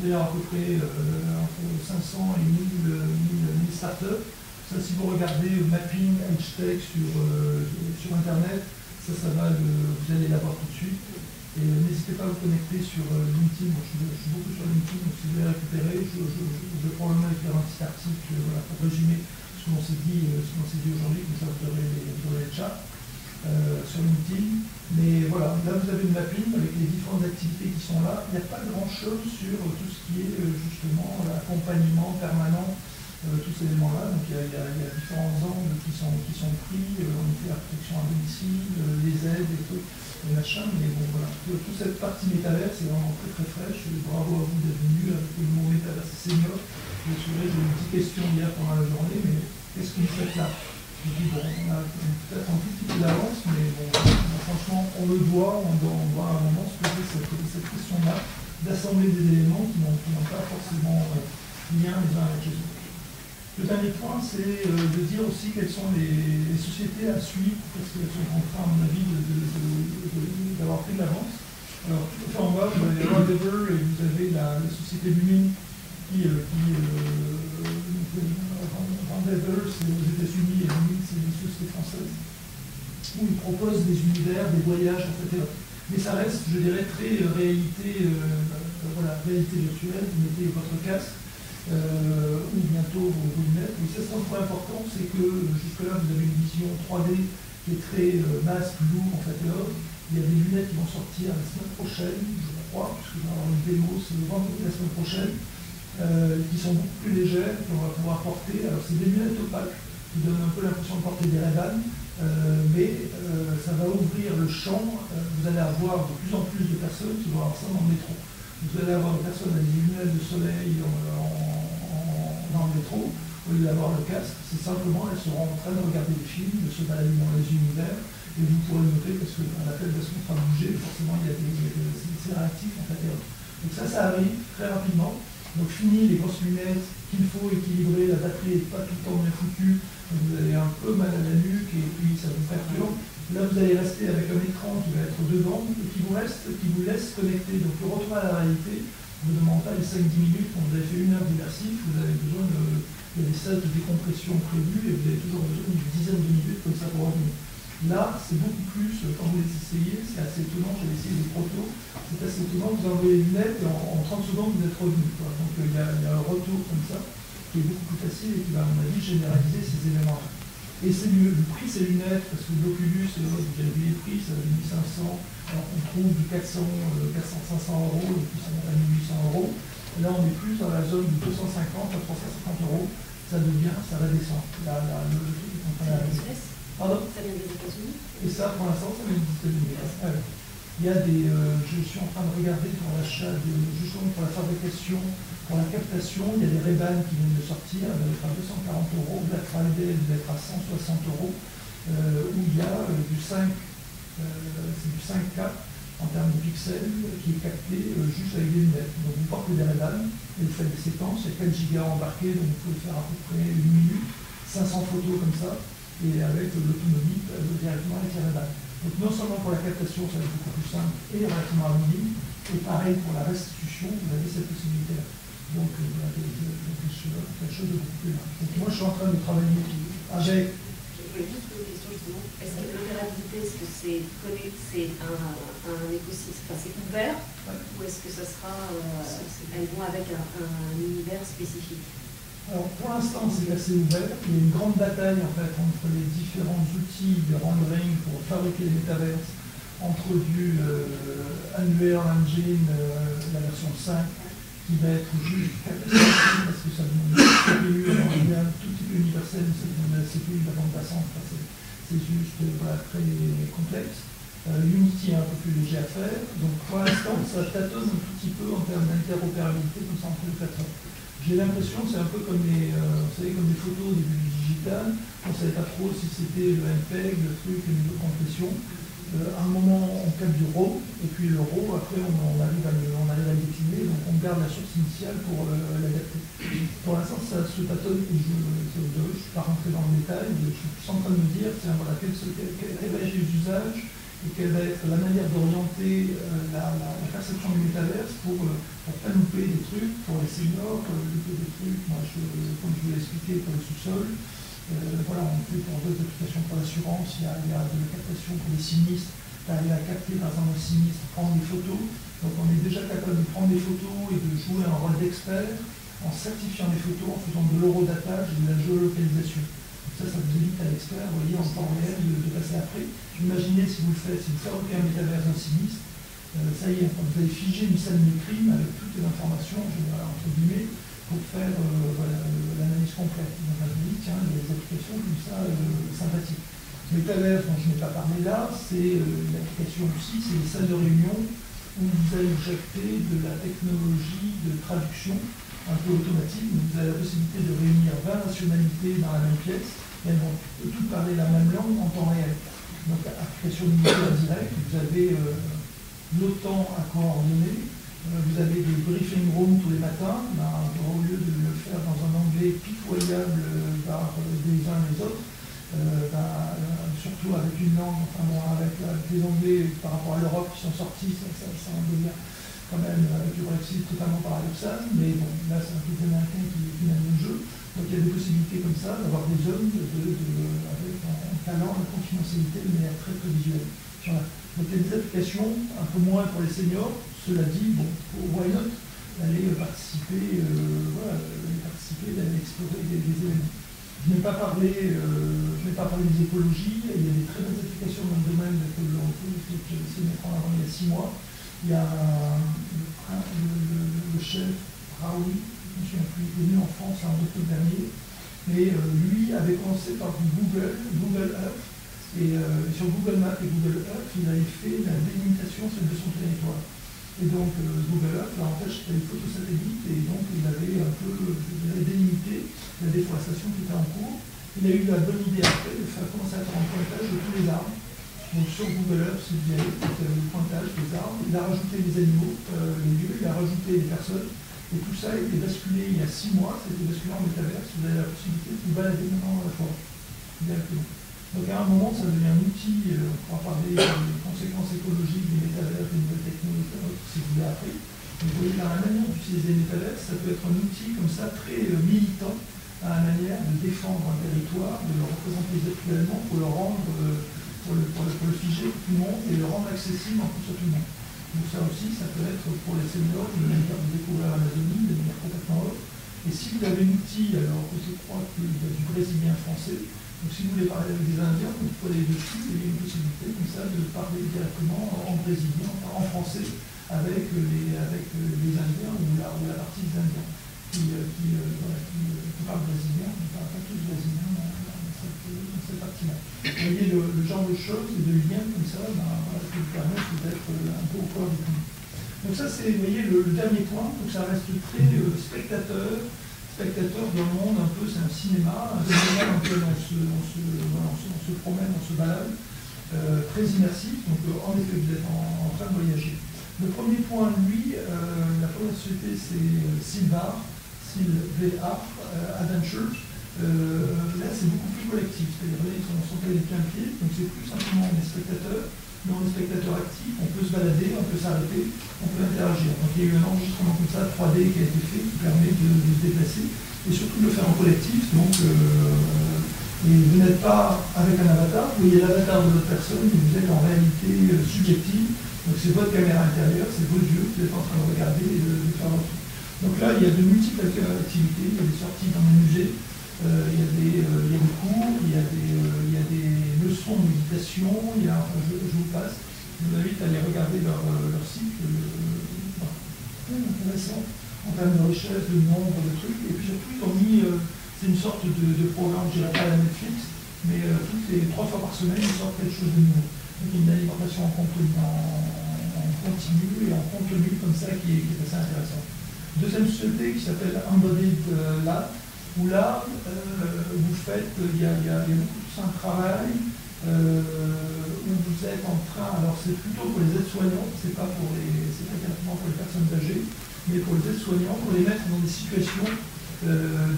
D'ailleurs, à peu près entre 500 et 1000 startups. Ça, si vous regardez mapping H-Tech sur Internet, vous allez l'avoir tout de suite. Et n'hésitez pas à vous connecter sur LinkedIn. Moi, je suis beaucoup sur LinkedIn, donc si vous voulez récupérer, je vais probablement écrire un petit article pour résumer ce qu'on s'est dit aujourd'hui, comme ça vous aurez le chat sur LinkedIn. Mais voilà, là vous avez une mapping avec les différentes activités qui sont là. Il n'y a pas grand-chose sur tout ce qui est justement l'accompagnement permanent, tous ces éléments-là. Donc il y a différents angles qui sont pris. On fait la protection à domicile, les aides, les trucs. Les machins, mais bon voilà, toute cette partie métaverse est vraiment très fraîche. Bravo à vous d'être venu avec le mot métaverse senior. J'ai eu une petite question hier pendant la journée, mais qu'est-ce que vous faites là? Je dis bon, on a peut-être un tout petit peu d'avance, mais bon, franchement, on le doit, on doit à un moment se poser cette question-là, d'assembler des éléments qui n'ont pas forcément lien les uns avec les autres. Le dernier point, c'est de dire aussi quelles sont les sociétés à suivre, parce qu'elles sont en train, à mon avis, d'avoir pris de l'avance. Alors, tout à fait en bas, vous avez Endeavor et vous avez la société Lumin Endeavor, c'est aux États-Unis, et Lumin, c'est une société française, où ils proposent des univers, des voyages, etc. Mais ça reste, je dirais, très réalité virtuelle. Vous mettez votre casque, ou bientôt vos lunettes. Et ça, c'est un point important, c'est que jusque-là, vous avez une vision 3D qui est très basse, lourde, en fait. Il y a des lunettes qui vont sortir la semaine prochaine, je crois, puisque je vais avoir une démo, c'est le vendredi de la semaine prochaine, qui sont beaucoup plus légères, qu'on va pouvoir porter. Alors, c'est des lunettes opaques qui donnent un peu l'impression de porter des Ray-Ban, mais ça va ouvrir le champ. Vous allez avoir de plus en plus de personnes qui vont avoir ça dans le métro. Vous allez avoir des personnes avec des lunettes de soleil dans le métro, au lieu d'avoir le casque, c'est simplement elles seront en train de regarder des films, de se balader dans les univers, et vous pourrez le noter parce qu'à l'appel de ce qu'on fera bouger, forcément c'est réactif en fait. Donc ça arrive très rapidement. Donc fini les grosses lunettes qu'il faut équilibrer, la batterie n'est pas tout le temps bien foutue, vous avez un peu mal à la nuque et puis ça vous perturbe. Là vous allez rester avec un écran qui va être devant et qui vous laisse connecter. Donc le retour à la réalité ne demande pas les 5-10 minutes quand vous avez fait une heure d'immersif, vous avez besoin il y a des salles de décompression prévues et vous avez toujours besoin d'une dizaine de minutes comme ça pour revenir. Là, c'est beaucoup plus, quand vous les essayez, c'est assez étonnant, j'ai essayé des protos, c'est assez étonnant, vous enlevez les lunettes et en 30 secondes vous êtes revenu. Donc il y a un retour comme ça qui est beaucoup plus facile et qui va à mon avis généraliser ces éléments-là. Et c'est le prix de ces lunettes, parce que l'Oculus, vous avez vu les prix, ça va de 1500, alors on trouve du 400-500 euros, et puis ça monte à 1800 euros. Là, on est plus dans la zone de 250 à 350 euros, ça va descendre. Pardon ? Ça vient des États-Unis. Et ça, pour l'instant, ça vient des États-Unis. Il y a je suis en train de regarder pour l'achat, justement pour la fabrication, pour la captation, il y a des Ray-Ban qui viennent de sortir, elles doivent être à 240 euros, Black Friday, elles doivent être à 160 euros, où il y a du 5, c'est du 5K en termes de pixels qui est capté juste avec des lunettes. Donc vous portez des Ray-Ban et vous faites des séquences, il y a 4 gigas embarqués, donc vous pouvez faire à peu près 1 minute, 500 photos comme ça, et avec l'autonomie directement avec les Ray-Ban. Donc non seulement pour la captation, ça va être beaucoup plus simple et relativement anonyme, et pareil pour la restitution, vous avez cette possibilité-là. Donc des quelque chose de beaucoup plus large. Donc moi, je suis en train de travailler avec... Je voulais juste poser une question justement. Est-ce que l'opérabilité, est-ce que c'est un écosystème, enfin c'est ouvert, ou est-ce que ça sera, elles vont avec un univers spécifique? Alors pour l'instant c'est assez ouvert, il y a une grande bataille en fait entre les différents outils de rendering pour fabriquer les métaverses, entre du Unreal Engine, la version 5, qui va être juste catastrophique parce que ça demande une CPU, alors il y a un tout petit peu universel, mais ça demande la CPU, la bande passante, c'est juste voilà, très complexe. Unity est un peu plus léger à faire, donc pour l'instant ça tâtonne un tout petit peu en termes d'interopérabilité comme ça entre les plateformes. J'ai l'impression que c'est un peu comme vous savez, comme les photos au début du digital, on ne savait pas trop si c'était le MPEG, le truc, le niveau de compression. À un moment, on capte du RAW, et puis le RAW, après, on arrive à le décliner, donc on garde la source initiale pour l'adapter. Pour l'instant, ça se tâtonne, et je ne suis pas rentré dans le détail, mais je suis en train de me dire, tiens, voilà, quel va être les usages, et quelle va être la manière d'orienter la perception du métaverse pour pas louper des trucs, pour les seniors, louper des trucs, moi, comme je vous l'ai expliqué, pour le sous-sol. Voilà, on fait pour d'autres applications pour l'assurance, il y a de la captation pour les sinistres, arriver à capter par exemple le sinistre, prendre des photos. Donc on est déjà capable de prendre des photos et de jouer un rôle d'expert en certifiant les photos, en faisant de l'horodatage et de la géolocalisation. Ça vous évite à l'expert, vous voyez, en temps réel, de passer après. Imaginez si vous le faites, si vous fabriquez un métavers d'un sinistre, ça y est, vous avez figé une scène de crime avec toutes les informations, entre guillemets, pour faire voilà, l'analyse complète. Donc je me dis, tiens, il y a des applications comme ça sympathiques. Métavers, dont je n'ai pas parlé là, c'est une application aussi, c'est les salles de réunion où vous allez injecter de la technologie de traduction un peu automatique. Vous avez la possibilité de réunir 20 nationalités dans la même pièce. Elles vont toutes parler la même langue en temps réel. Donc, application militaire directe, vous avez l'OTAN à coordonner, vous avez des briefing rooms tous les matins, au lieu de le faire dans un anglais pitoyable par les uns et les autres, surtout avec une langue, enfin bon, avec les Anglais par rapport à l'Europe qui sont sortis, ça en devient quand même avec le Brexit totalement paradoxal, mais bon, là c'est un peu les Américains qui mènent le jeu. Donc il y a des possibilités comme ça d'avoir des hommes avec un talent, une confidentialité de manière très visuelle. Voilà. Donc il y a des applications, un peu moins pour les seniors, cela dit, bon, why not d'aller participer, d'aller explorer des éléments. Je n'ai pas parlé des écologies, il y a des très bonnes applications dans le domaine de l'écologie que j'ai essayé de mettre en avant il y a 6 mois. Il y a le chef Raoui, je me souviens plus, venu en France en octobre dernier, et lui avait commencé par Google Earth, et sur Google Maps et Google Earth, il avait fait la délimitation de son territoire. Et donc Google Earth, l'avantage c'était les photos satellites, et donc il avait un peu délimité la déforestation qui était en cours. Il a eu la bonne idée après de commencer à faire un pointage de tous les arbres. Donc sur Google Earth, si vous allez, le pointage des arbres, il a rajouté les animaux, les lieux, il a rajouté les personnes, et tout ça a été basculé il y a 6 mois, ça a été basculé en métaverse, vous avez la possibilité de vous balader maintenant dans la forêt, directement. Donc à un moment, ça devient un outil, on pourra parler des conséquences écologiques des métaverses, des nouvelles technologies, si vous voulez après. Mais vous voyez, dans la manière d'utiliser les métaverses, ça peut être un outil comme ça, très militant, à la manière de défendre un territoire, de le représenter virtuellement pour le rendre... pour le figer pour tout le monde et le rendre accessible en plus à tout le monde. Donc ça aussi, ça peut être pour les seniors, de manière de découvrir l'Amazonie, de manière complètement autre. Et si vous avez un outil, alors je crois qu'il y a du brésilien français, donc si vous voulez parler avec des Indiens, vous pouvez aller dessus et il y a une possibilité comme ça de parler directement en brésilien, en français, avec les Indiens ou la partie des Indiens qui parlent brésilien, on ne parle pas tous brésilien dans cette partie-là. Vous voyez le genre de choses et de liens comme ça qui vous permettent d'être un peu au corps du public. Donc ça c'est, vous voyez, le dernier point, donc ça reste très spectateur dans le monde, un peu, c'est un cinéma dans lequel on se promène, on se balade, très immersif, donc en effet vous êtes en train de voyager. Le premier point, lui, la première société c'est Silvar Adventures. Là c'est beaucoup plus collectif, c'est-à-dire ils sont allés les plein pied, donc c'est plus simplement des spectateurs, mais on est spectateur actif, on peut se balader, on peut s'arrêter, on peut interagir. Donc il y a eu un enregistrement comme ça 3D qui a été fait, qui permet de se déplacer, et surtout de le faire en collectif. Donc, et vous n'êtes pas avec un avatar, vous voyez l'avatar de votre personne, et vous êtes en réalité subjective. Donc c'est votre caméra intérieure, c'est vos yeux, vous êtes en train de regarder et de faire votre truc. Donc là, il y a de multiples activités, il y a des sorties dans les musées, il y a des cours, il y a des leçons de méditation, je vous passe, je vous invite à aller regarder leur site, très intéressant en termes de richesse, de nombre de trucs, et puis surtout ils ont mis, c'est une sorte de programme, je dirais pas à la Netflix, mais toutes les 3 fois par semaine, ils sortent quelque chose de nouveau. Donc une alimentation en continu et en contenu comme ça qui est assez intéressant. Deuxième société qui s'appelle Embodied Lab, où là, vous faites, il y a beaucoup de un travail où vous êtes en train, alors c'est plutôt pour les aides-soignants, c'est pas directement pour les personnes âgées, mais pour les aides-soignants, pour les mettre dans des situations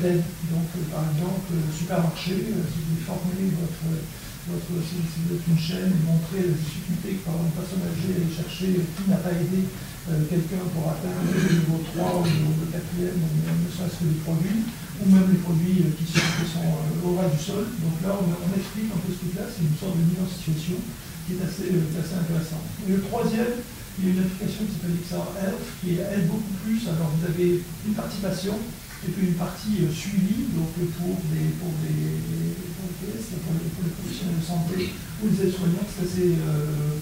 d'aide. Donc par exemple, supermarché, si vous formez si vous êtes une chaîne et montrer la difficulté que par exemple une personne âgée aller chercher qui n'a pas aidé quelqu'un pour atteindre le niveau 3 ou le 4e, ne serait-ce que les produits, ou même les produits qui sont au ras du sol. Donc là, on explique un peu ce truc-là, c'est une sorte de mise en situation qui est assez intéressante. Et le troisième, il y a une application qui s'appelle XR Health, qui aide beaucoup plus. Alors vous avez une partie patient, et puis une partie suivie, donc pour les professionnels de santé ou les aides-soignants, c'est assez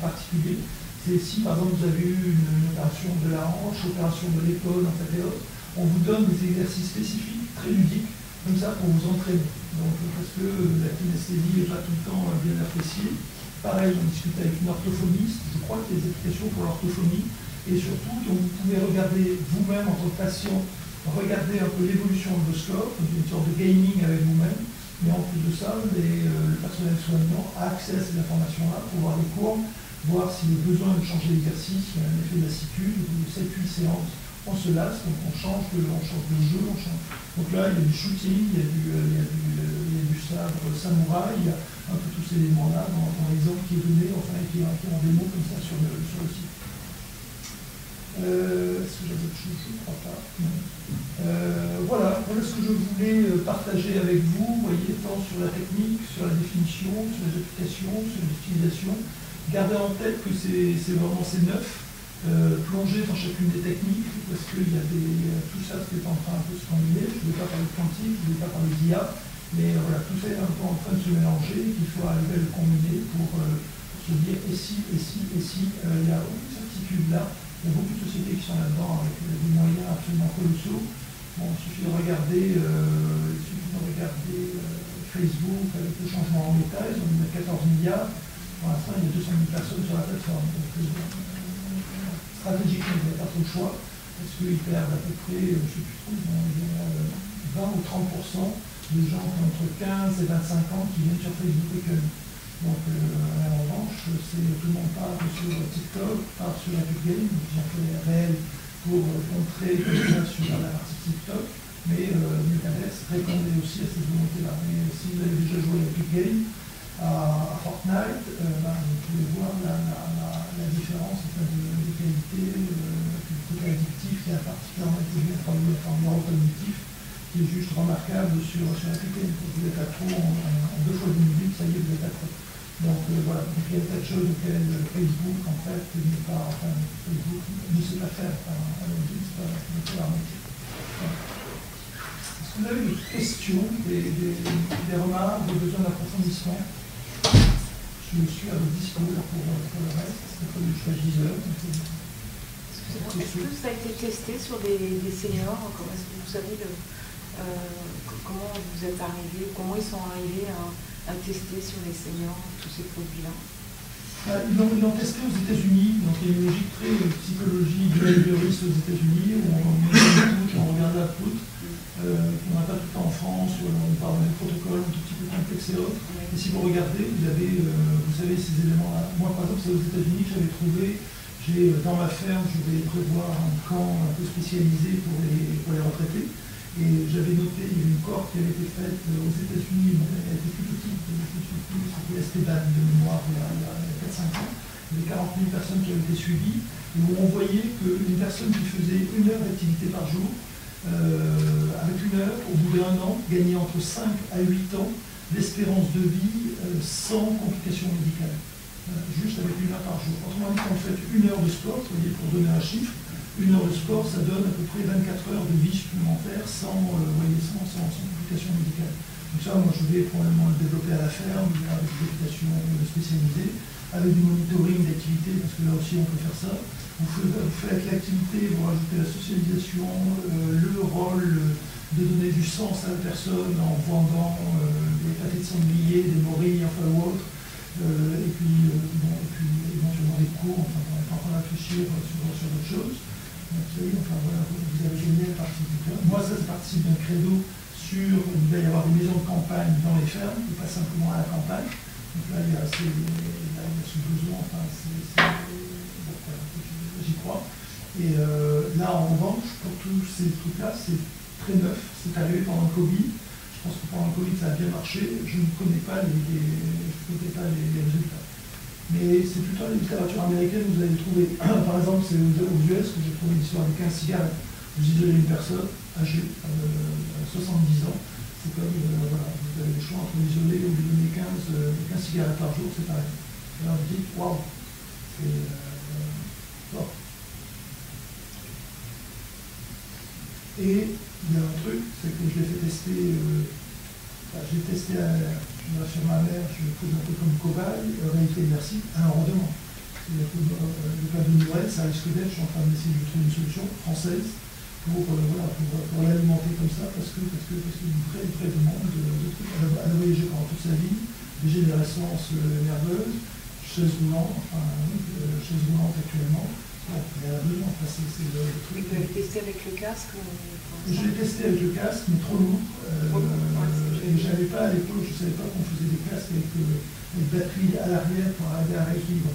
particulier. C'est si par exemple vous avez eu une opération de la hanche, opération de l'épaule, en fait, et autres, on vous donne des exercices spécifiques, très ludiques, comme ça pour vous entraîner. Donc parce que la kinesthésie n'est pas tout le temps bien appréciée. Pareil, on discute avec une orthophoniste, je crois qu'il y a des applications pour l'orthophonie, et surtout, donc, vous pouvez regarder vous-même en tant que patient, regarder un peu l'évolution de vos scores, une sorte de gaming avec vous-même, mais en plus de ça, le personnel soignant a accès à ces informations-là pour voir les courbes, voir s'il y a besoin de changer d'exercice, il y a un effet de lassitude, 7-8 séances, on se lasse, donc on change de jeu, on change. Donc là, il y a du shooting, il y a du sabre samouraï, il y a un peu tous ces éléments-là dans l'exemple qui est donné, enfin, qui est en démo comme ça sur le site. Est-ce que j'avais autre chose? Je ne crois pas. Voilà ce que je voulais partager avec vous, voyez, tant sur la technique, sur la définition, sur les applications, sur l'utilisation. Gardez en tête que c'est vraiment neuf, plonger dans chacune des techniques, parce qu'il y a tout ça qui est en train un peu de se combiner. Je ne vais pas parler de quantique, je ne vais pas parler d'IA, mais voilà, tout ça est un peu en train de se mélanger, qu'il faut arriver à le combiner pour se dire et si, il y a aucune certitude là. Il y a beaucoup de sociétés qui sont là-dedans avec des moyens absolument colossaux. Bon, il suffit de regarder, Facebook avec le changement en méta, ils ont mis 14 milliards. Pour l'instant, il y a 200 000 personnes sur la plateforme. Donc, stratégiquement, ils n'avaient pas trop le choix, parce qu'ils perdent à peu près, je ne sais plus trop, 20 ou 30% de gens qui ont entre 15 et 25 ans qui viennent sur Facebook et que donc, en revanche, tout le monde part sur TikTok, part sur Epic Games, qui ont fait réel pour contrer sur la partie TikTok, mais Metaverse répondait aussi à cette volonté-là. Mais si vous avez déjà joué à Epic Games, à Fortnite, vous pouvez voir la différence en termes de qualité, du côté addictif qui a particulièrement été bien travaillé en neurocognitif, qui est juste remarquable sur Epic Games. Vous êtes accro en 2 fois 10 minutes, ça y est, vous êtes accro. Donc voilà, donc il y a des tas de choses auxquelles Facebook, en fait, Facebook ne sait pas faire, c'est pas leur métier. Voilà. Est-ce que vous avez des questions, des remarques, des besoins d'approfondissement? Je suis à votre discours pour le reste, c'est pas du choix 10 heures. Excusez-moi, est-ce que ça a été testé sur des seniors? Est-ce que vous savez comment vous êtes arrivés, comment ils sont arrivés à tester sur les seniors tous ces produits-là? Ils l'ont testé aux États-Unis, donc il y a une logique très psychologie behavioriste aux États-Unis, où on regarde la poutre, qu'on n'a pas tout le temps en France, où on parle d'un protocole un tout petit peu complexe et autres. Et si vous regardez, vous savez ces éléments-là. Moi, par exemple, c'est aux États-Unis que j'avais trouvé, dans ma ferme, je vais prévoir un camp un peu spécialisé pour les retraités. Et j'avais noté, il y avait une cohorte qui avait été faite aux États-Unis, elle était plus petite, c'était Esteban de mémoire il y a 4-5 ans. Il y avait 40 000 personnes qui avaient été suivies, et où on voyait qu'une personne qui faisait 1 heure d'activité par jour, avec 1 heure, au bout d'1 an, gagnait entre 5 à 8 ans d'espérance de vie sans complications médicales. Juste avec 1 heure par jour. Autrement dit, quand vous faites 1 heure de sport, vous voyez, pour donner un chiffre, 1 heure de sport, ça donne à peu près 24 heures de vie supplémentaire sans complications médicales. Donc ça, moi, je vais probablement le développer à la ferme, avec des éducations spécialisées, avec du monitoring d'activité, parce que là aussi, on peut faire ça. Vous faites l'activité, vous rajoutez la socialisation, le rôle de donner du sens à la personne en vendant des pâtés de sanglier, des morilles, enfin ou autre. Et puis éventuellement des cours, enfin on est en train de réfléchir sur d'autres choses. Donc, vous savez, enfin voilà, vous avez gagné la partie du cœur. Moi, ça participe d'un credo sur, il va y avoir des maisons de campagne dans les fermes, et pas simplement à la campagne. Donc là, il y a ce besoin, enfin, bon, voilà, j'y crois. Et là, en revanche, pour tous ces trucs-là, c'est très neuf, c'est arrivé pendant le Covid. Je pense que pendant le Covid, ça a bien marché. Je ne connais pas les résultats. Mais c'est plutôt la littérature américaine, vous allez trouver, par exemple, c'est aux US que j'ai trouvé l'histoire des 15 cigarettes. Vous isolez une personne âgée, 70 ans, c'est comme, voilà, vous avez le choix entre l'isoler ou lui donner 15 cigarettes par jour, c'est pareil. Et là, vous dites, waouh, c'est fort. Et il y a un truc, c'est que je l'ai fait tester, j'ai testé sur ma mère, je le pose un peu comme cobaye, réalité immersive, à un rendement. Le cas de Noël, ça risque d'être, je suis en train d'essayer de trouver une solution française pour l'alimenter comme ça, parce qu'il y a une vraie demande de trucs. Elle a voyagé pendant toute sa vie, dégénérescence nerveuse, chaise roulante actuellement. Bon, il y a besoin, enfin, c'est le truc. Vous l'avez testé avec le casque Je l'ai testé avec le casque, mais trop lourd. Et j'avais pas à l'époque, je ne savais pas qu'on faisait des casques avec des batteries à l'arrière pour arriver à rééquilibre.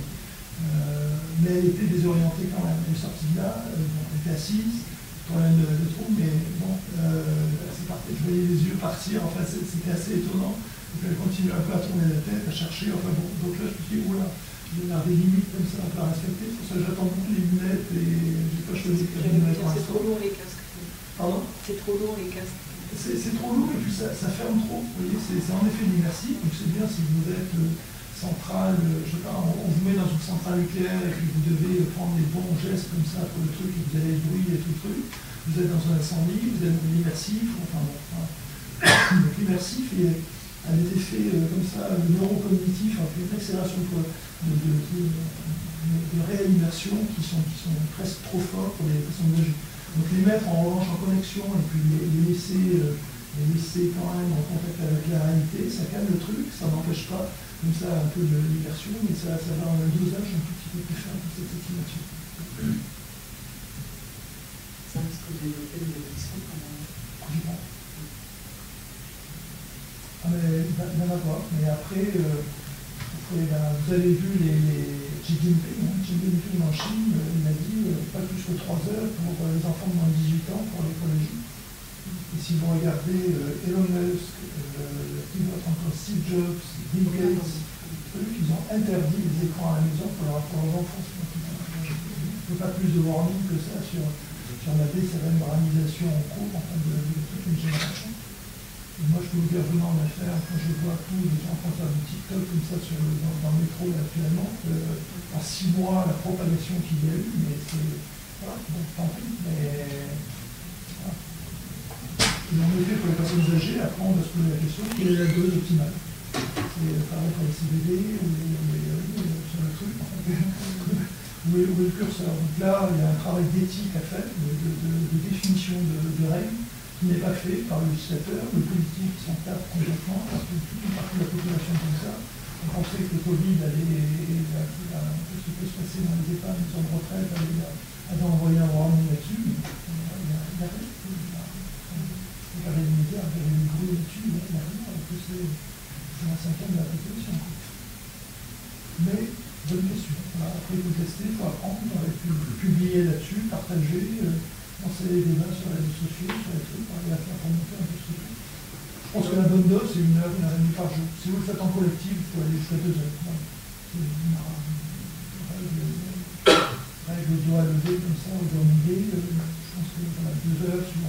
Mais elle était désorientée quand même. Elle est sortie de là, elle était assise, problème de trou, mais bon, c'est parti. Je voyais les yeux partir, enfin c'était assez étonnant. Donc elle continue un peu à tourner la tête, à chercher, enfin bon, donc là je me suis dit, oula, je vais avoir des limites comme ça un peu à respecter. C'est pour ça que j'attends beaucoup les lunettes et j'ai pas choisi que les lunettes pour c'est trop lourd les casques. Pardon ? C'est trop lourd les casques. C'est trop lourd et puis ça ferme trop. Vous voyez, c'est en effet l'immersif, donc c'est bien si vous êtes centrale, je sais pas, on vous met dans une centrale nucléaire et puis vous devez prendre les bons gestes comme ça pour le truc et vous avez le bruit et tout le truc. Vous êtes dans un incendie, vous êtes dans l'immersif, enfin bon. Donc l'immersif a des effets comme ça, neurocognitifs, une accélération de réelle immersion qui sont presque trop forts pour les personnes âgées. Donc les mettre en revanche en connexion et puis les laisser quand même en contact avec la réalité, ça calme le truc, ça n'empêche pas comme ça un peu de l'immersion, mais ça va en un dosage un tout petit peu plus faible pour cette immersion. Ça risque de développer des additions quand même. Ah mais il va y en avoir, mais après, vous avez vu Xi Jinping en Chine, il a dit pas plus que 3 heures pour les enfants de moins de 18 ans pour les collèges. Et si vous regardez Elon Musk, encore Steve Jobs, Bill Gates, ils ont interdit les écrans à la maison pour leurs enfants. Il n'y a pas plus de warning que ça sur la décérébralisation en cours de toute une génération. Et moi, je peux vous dire, venant en affaires, quand je vois tous les gens faire du TikTok comme ça dans le métro actuellement, en 6 mois, la propagation qu'il y a eu, mais c'est. Voilà, bon, tant pis, mais. Voilà. Et en effet, pour les personnes âgées, après, on va se poser la question quelle est la dose optimale? C'est pareil pour les CBD ou sur le truc, en fait, où est le curseur. Donc là, il y a un travail d'éthique à faire, de définition de règles, qui n'est pas fait par le législateur, le politique qui s'en tape complètement, parce que toute une partie de la population comme ça. On pensait que le Covid tout ce qui peut se passer dans les EHPAD, les maisons de retraite, avait envoyé un warning là-dessus, mais il y a rien. Il y a les médias, il y a les bruits là-dessus, mais il n'y a rien, alors que c'est un cinquième de la population. Mais, bonne question. Voilà, après, il faut tester, il faut apprendre, on aurait pu publier là-dessus, partager, lancer les débats sur les réseaux sociaux, sur les trucs, pour aller faire remonter un peu ce truc. Je pense que la bonne dose, c'est 1 heure, 1 heure et demie par jour. Si vous le faites en collectif, il faut aller jusqu'à 2 heures. Voilà. avec le doigt levé comme ça, au doigt mouillé, je pense que voilà, 2 heures sur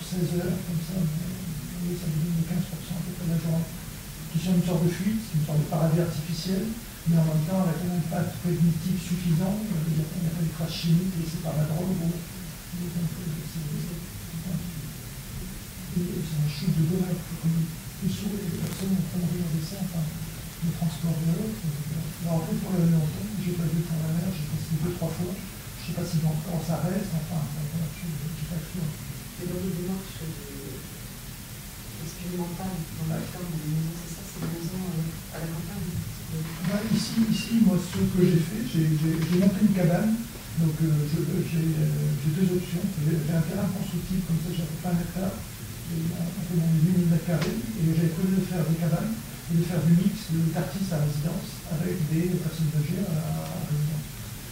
16 heures, comme ça, oui, ça vous donne 15% à peu près de la journée. Qui sont une sorte de fuite, une sorte de paradis artificiel, mais en même temps avec un impact cognitif suffisant, il n'y a pas de traces chimiques laissées par la drogue. C'est un shoot de bonheur, comme plus souvent les personnes en train de regarder ça, enfin, le transport de l'autre. Alors en fait, pour aller longtemps, j'ai pas vu pour la mer, j'ai passé 2-3 fois, je sais pas si encore ça reste, enfin, voilà, je suis pas sûr. Mais dans les démarches expérimentales, dans la ferme, des maisons, c'est ça, c'est des maisons à la campagne. Ici, moi, ce que j'ai fait, j'ai monté une cabane. Donc j'ai 2 options. J'ai un terrain constructif, comme ça j'ai à peu près 1 hectare, un peu moins de 8 000 m², et j'avais prévu de faire des cabanes et de faire du mix d'artistes à résidence avec des personnes âgées à résidence.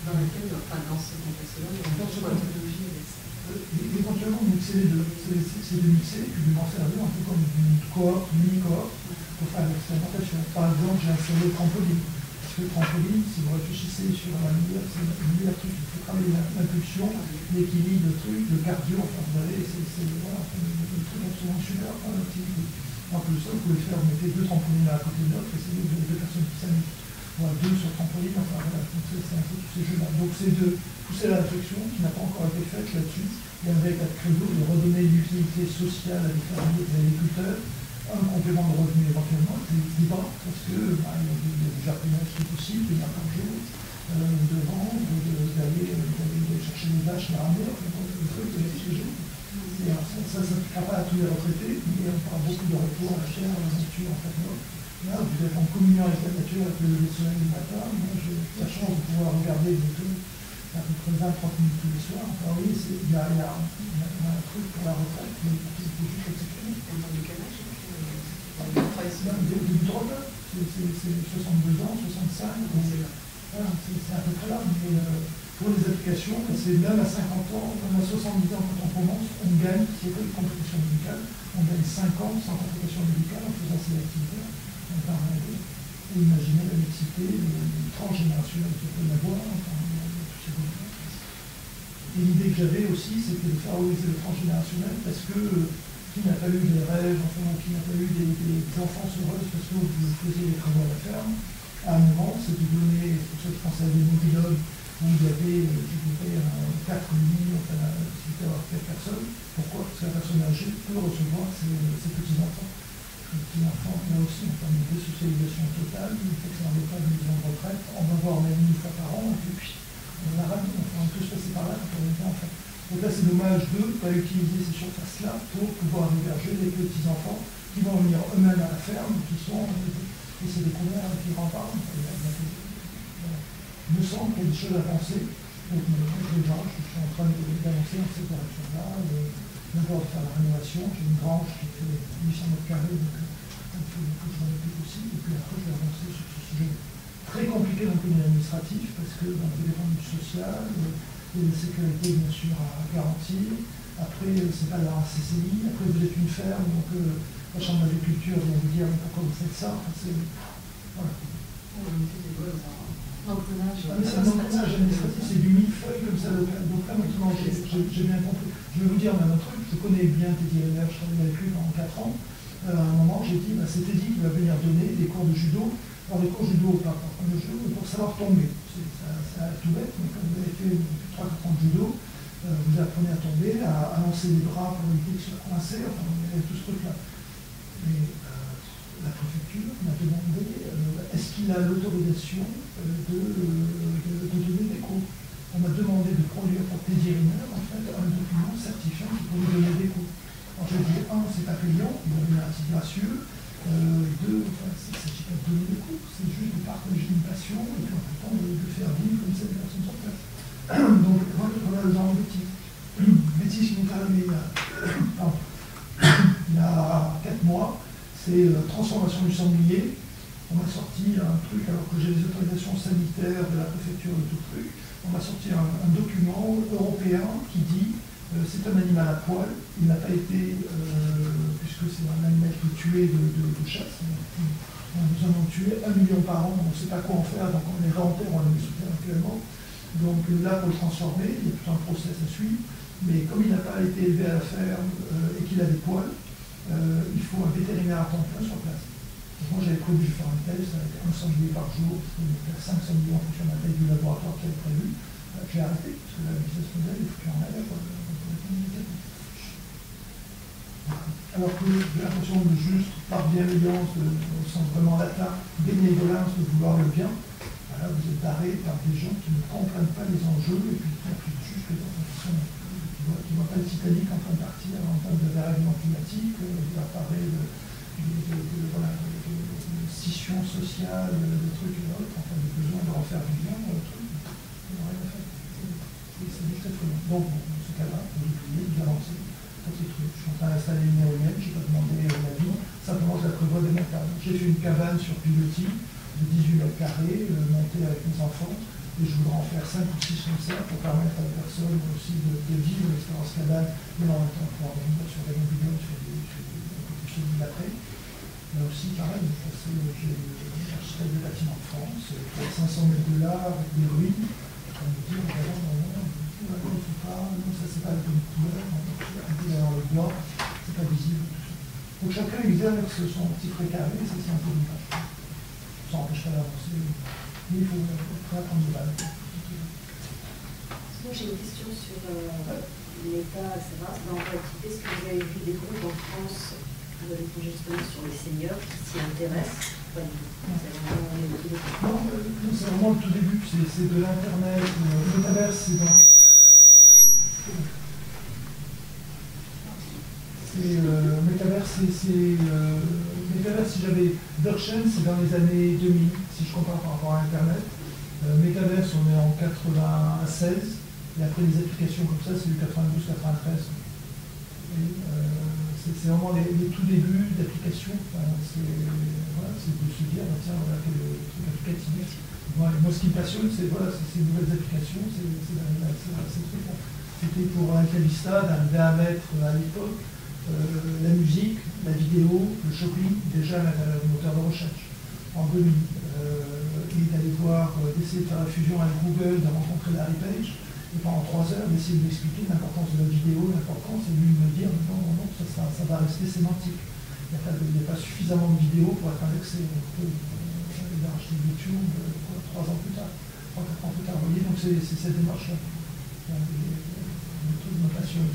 Dans lequel, enfin dans ce contexte-là, il y a une technologie avec ça. Éventuellement mixer les deux, c'est de mixer et puis de m'en servir un peu comme une cohorte, une mini-cohorte, pour faire l'expérimentation. Par exemple, j'ai installé le trampoline. Parce que le trampoline, si vous réfléchissez sur la meilleure, c'est le meilleur truc, il faut travailler l'impulsion, l'équilibre, le truc, le cardio, enfin vous avez, c'est voilà, le truc absolument super pour l'activité. En plus de ça, vous pouvez faire, vous mettez 2 trampolines à côté de l'autre, et c'est 2 personnes qui s'amusent. Voilà, 2 sur trampoline, enfin voilà, donc c'est un peu tous ces jeux-là. Donc c'est de pousser la réflexion qui n'a pas encore été faite là-dessus, et avec la credo de redonner une utilité sociale à des fermiers, des agriculteurs, un complément de revenu éventuellement, c'est libre, parce que il y a du jardinage qui est possible, il y a par jour, de vendre, d'aller chercher des vaches, la ramener, le truc, le sujet. Ça ne s'appliquera pas à tous les retraités, mais on fera beaucoup de retour à la chair, à la nature, en fait. Là, vous êtes en communion avec la nature, avec le soleil du matin. Moi, j'ai la chance de pouvoir regarder des trucs à peu près 20-30 minutes tous les soirs. Enfin, oui, il y a un truc pour la retraite, mais qui est juste exceptionnel. Du canage, du drogue, c'est 62 ans, 65, voilà, c'est à peu près là, mais pour les applications, c'est même à 50 ans, même à 70 ans quand on commence, on gagne, s'il n'y a pas de complications médicales, on gagne 5 ans sans complications médicales en faisant ces activités. Et imaginez la mixité, le transgénérationnel qu'il peut y avoir, enfin, tout ces choses. Et l'idée que j'avais aussi, c'était de favoriser le transgénérationnel parce que qui n'a pas eu des rêves, enfin, qui n'a pas eu des enfances heureuses parce que vous faisiez les travaux à la ferme, à un moment, c'est de donner, c'est pour ça que je pensais à des mobilogues où il y avait, je dirais, 4 nuits, enfin, c'était avoir 4 personnes. Pourquoi? Parce que la personne âgée peut recevoir ses petits-enfants. Les petits-enfants, là aussi, en termes de désocialisation totale, il faut que ça n'en ait pas de maison de retraite, on va voir même 1 fois par an, et puis on la ramène, on peut se passer par là quand on est enfant. Donc là, c'est dommage de ne pas utiliser ces surfaces-là pour pouvoir héberger les petits-enfants qui vont venir eux-mêmes à la ferme, qui sont, et c'est des premiers qui remparent. Il me semble qu'il y a des choses à penser. Donc, je suis en train d'avancer dans cette direction-là, d'abord de faire la rénovation. J'ai une grange qui fait 800 m², donc il faut que je m'en occupe aussi. Et puis après, je vais avancer sur ce sujet très compliqué d'un point de vue administratif, parce que ça dépend du social. Il y a la sécurité, bien sûr, à garantir. Après, c'est pas la CCI. Après, vous êtes une ferme, donc la Chambre d'agriculture vient vous dire pourquoi vous faites ça. Enfin, voilà. C'est un engrenage administratif, c'est du millefeuille comme ça local. Donc là, maintenant, j'ai bien compris. Je vais vous dire même un truc. Je connais bien Teddy Riner, je travaille avec lui pendant 4 ans. À un moment, j'ai dit, c'est Teddy qui va venir donner des cours de judo. Alors, les cours de judo, pas pour le jeu, mais pour savoir tomber. C'est tout bête, mais quand vous avez fait 3-4 ans de judo, vous apprenez à tomber, à lancer les bras pour éviter qu'ils soient coincés, enfin, il y a tout ce truc-là. Mais la préfecture m'a demandé est-ce qu'il a l'autorisation de donner des cours. On m'a demandé de produire pour Teddy Riner, en fait, un document certifiant qu'il pouvait donner des cours. Alors, je dis, c'est pas payant, il va venir à titre gracieux. Il ne s'agit pas de donner des cours, c'est juste de partager une passion et puis en même temps de faire vivre une certaine personne sur place. Donc voilà le genre de bêtise. Bêtise qui m'est arrivée il y a 4 mois, c'est la transformation du sanglier. On m'a sorti un truc, alors que j'ai les autorisations sanitaires de la préfecture de tout truc, on m'a sorti un document européen qui dit c'est un animal à poil, il n'a pas été, puisque c'est un animal qui est tué de chasse, Nous en avons tué 1 million par an, on ne sait pas quoi en faire, donc on les réenterre, on les met sous terre actuellement. Donc là, pour le transformer, il y a tout un process à suivre, mais comme il n'a pas été élevé à la ferme et qu'il a des poils, il faut un vétérinaire à temps plein sur place. Donc moi, j'avais prévu de faire un test avec 1 sanglier par jour, parce que 5 sangliers en fonction de la taille du laboratoire qui avait prévu. J'ai arrêté, parce que la business model, il faut qu'il y en ait. Alors que j'ai l'impression de juste, par bienveillance, au sens vraiment latin, bénévolence, de vouloir le bien, voilà, vous êtes barré par des gens qui ne comprennent pas les enjeux et puis qui appliquent juste les informations, qui ne voient pas le Titanic en train de partir en termes de dérèglement climatique, qui leur parler de scission sociale, de trucs et d'autres, enfin, des besoins de refaire du bien, truc, ils n'ont rien à faire. C'est juste être long. Donc, dans ce cas-là, vous oubliez d'avancer. Je suis en train d'installer une éolienne, je n'ai pas demandé l'avis, simplement je la prévois des montagnes. J'ai fait une cabane sur pilotis de 18 mètres carrés, montée avec mes enfants, et je voudrais en faire 5 ou 6 comme ça pour permettre à la personne aussi de vivre l'expérience cabane, mais en même temps pour revenir sur les vidéos, sur les d'après. Là aussi, pareil, j'ai architecte de bâtiments de France, pour 500 mètres de là, avec des ruines, on me dit, non, ça c'est pas la bonne couleur, dans le blanc, c'est pas visible. Donc chacun exerce son petit précaré, ça c'est un peu dommage. Ça n'empêche pas d'avancer, mais il faut apprendre de base. Sinon j'ai une question sur l'État, etc. Dans votre activité, est-ce que vous avez vu des groupes en France de l'étranger justement sur les seniors qui s'y intéressent? Pas du tout. C'est vraiment le tout début, c'est de l'Internet, le métavers, c'est dans... Métavers, si j'avais Verchen, c'est dans les années 2000, si je compare par rapport à Internet. Métavers, on est en 96, et après les applications comme ça, c'est du 92-93. C'est vraiment les tout débuts d'applications. C'est de se dire, tiens, voilà quel truc applicatif. Moi, ce qui me passionne, c'est ces nouvelles applications, c'est truc. C'était pour Altavista d'arriver à mettre à l'époque la musique, la vidéo, le shopping déjà à l'intérieur du moteur de recherche en 2000. Et d'aller voir, d'essayer de faire la fusion avec Google, de rencontrer Larry Page, et pendant 3 heures d'essayer de lui expliquer l'importance de la vidéo, l'importance, et lui me dire non, ça va rester sémantique. Il n'y a pas suffisamment de vidéos pour être indexé. On peut acheter YouTube 3 ans plus tard, 3-4 ans plus tard. Vous voyez, donc c'est cette démarche-là.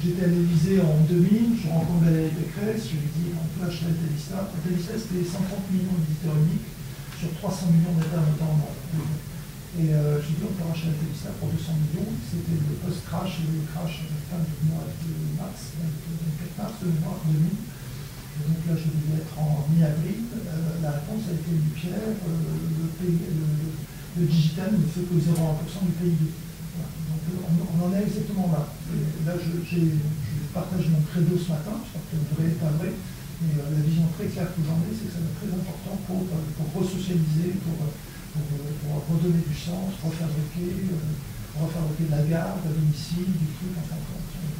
J'étais à l'Élysée en 2000, je rencontre Valérie Pécresse, je lui dis on peut acheter Altavista. Altavista c'était 130 millions de visiteurs uniques sur 300 millions d'internautes en Europe. Et je lui dis on peut acheter Altavista pour 200 millions. C'était le post-crash, et le crash à la fin du mois de mars, 24 mars 2000. Et donc là je devais être en mi-avril. La réponse a été du Pierre, le digital ne fait que 0,1% du PIB. Donc on en est exactement là. Et là, je partage mon credo ce matin, je pense que vrai est pas vrai, mais la vision très claire que j'en ai, c'est que ça va être très important pour resocialiser, pour redonner du sens, refabriquer de la garde, à domicile, du truc, enfin.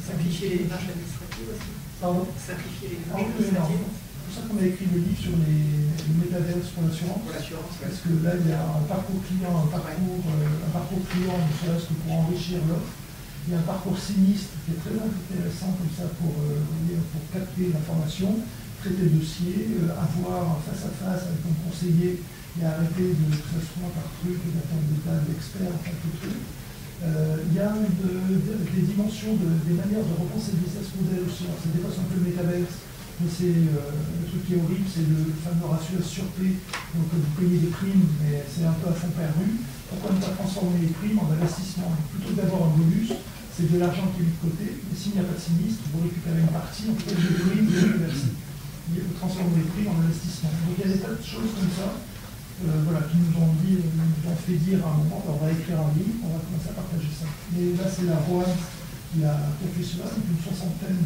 Simplifier les démarches administratives aussi. Pardon? Simplifier les démarches administratives. C'est pour ça qu'on a écrit le livre sur les métavers pour l'assurance. Parce que là, il y a un parcours client, un parcours client, ne serait-ce que pour enrichir l'offre. Il y a un parcours sinistre qui est très intéressant comme ça pour capter l'information, traiter le dossier, avoir face à face avec un conseiller et arrêter de que ce soit par truc, d'attendre des tas d'experts, enfin tout truc. Il y a des dimensions, des manières de repenser le business model aussi. Alors, ça dépasse un peu le métaverse. Mais c'est le truc qui est horrible, c'est le fameux ratio de sûreté. Donc vous payez des primes, mais c'est un peu à fond perdu. Pourquoi ne pas transformer les primes en investissement? Plutôt que d'avoir un bonus, c'est de l'argent qui est mis de côté, mais s'il n'y a pas de sinistre, vous récupérez une partie, en fait, des primes, vous les versez. Vous transformez les primes en investissement. Donc il y a des tas de choses comme ça, qui nous ont fait dire à un moment, on va écrire un livre, on va commencer à partager ça. Mais là, c'est la Rouen qui a fait cela, une 60aine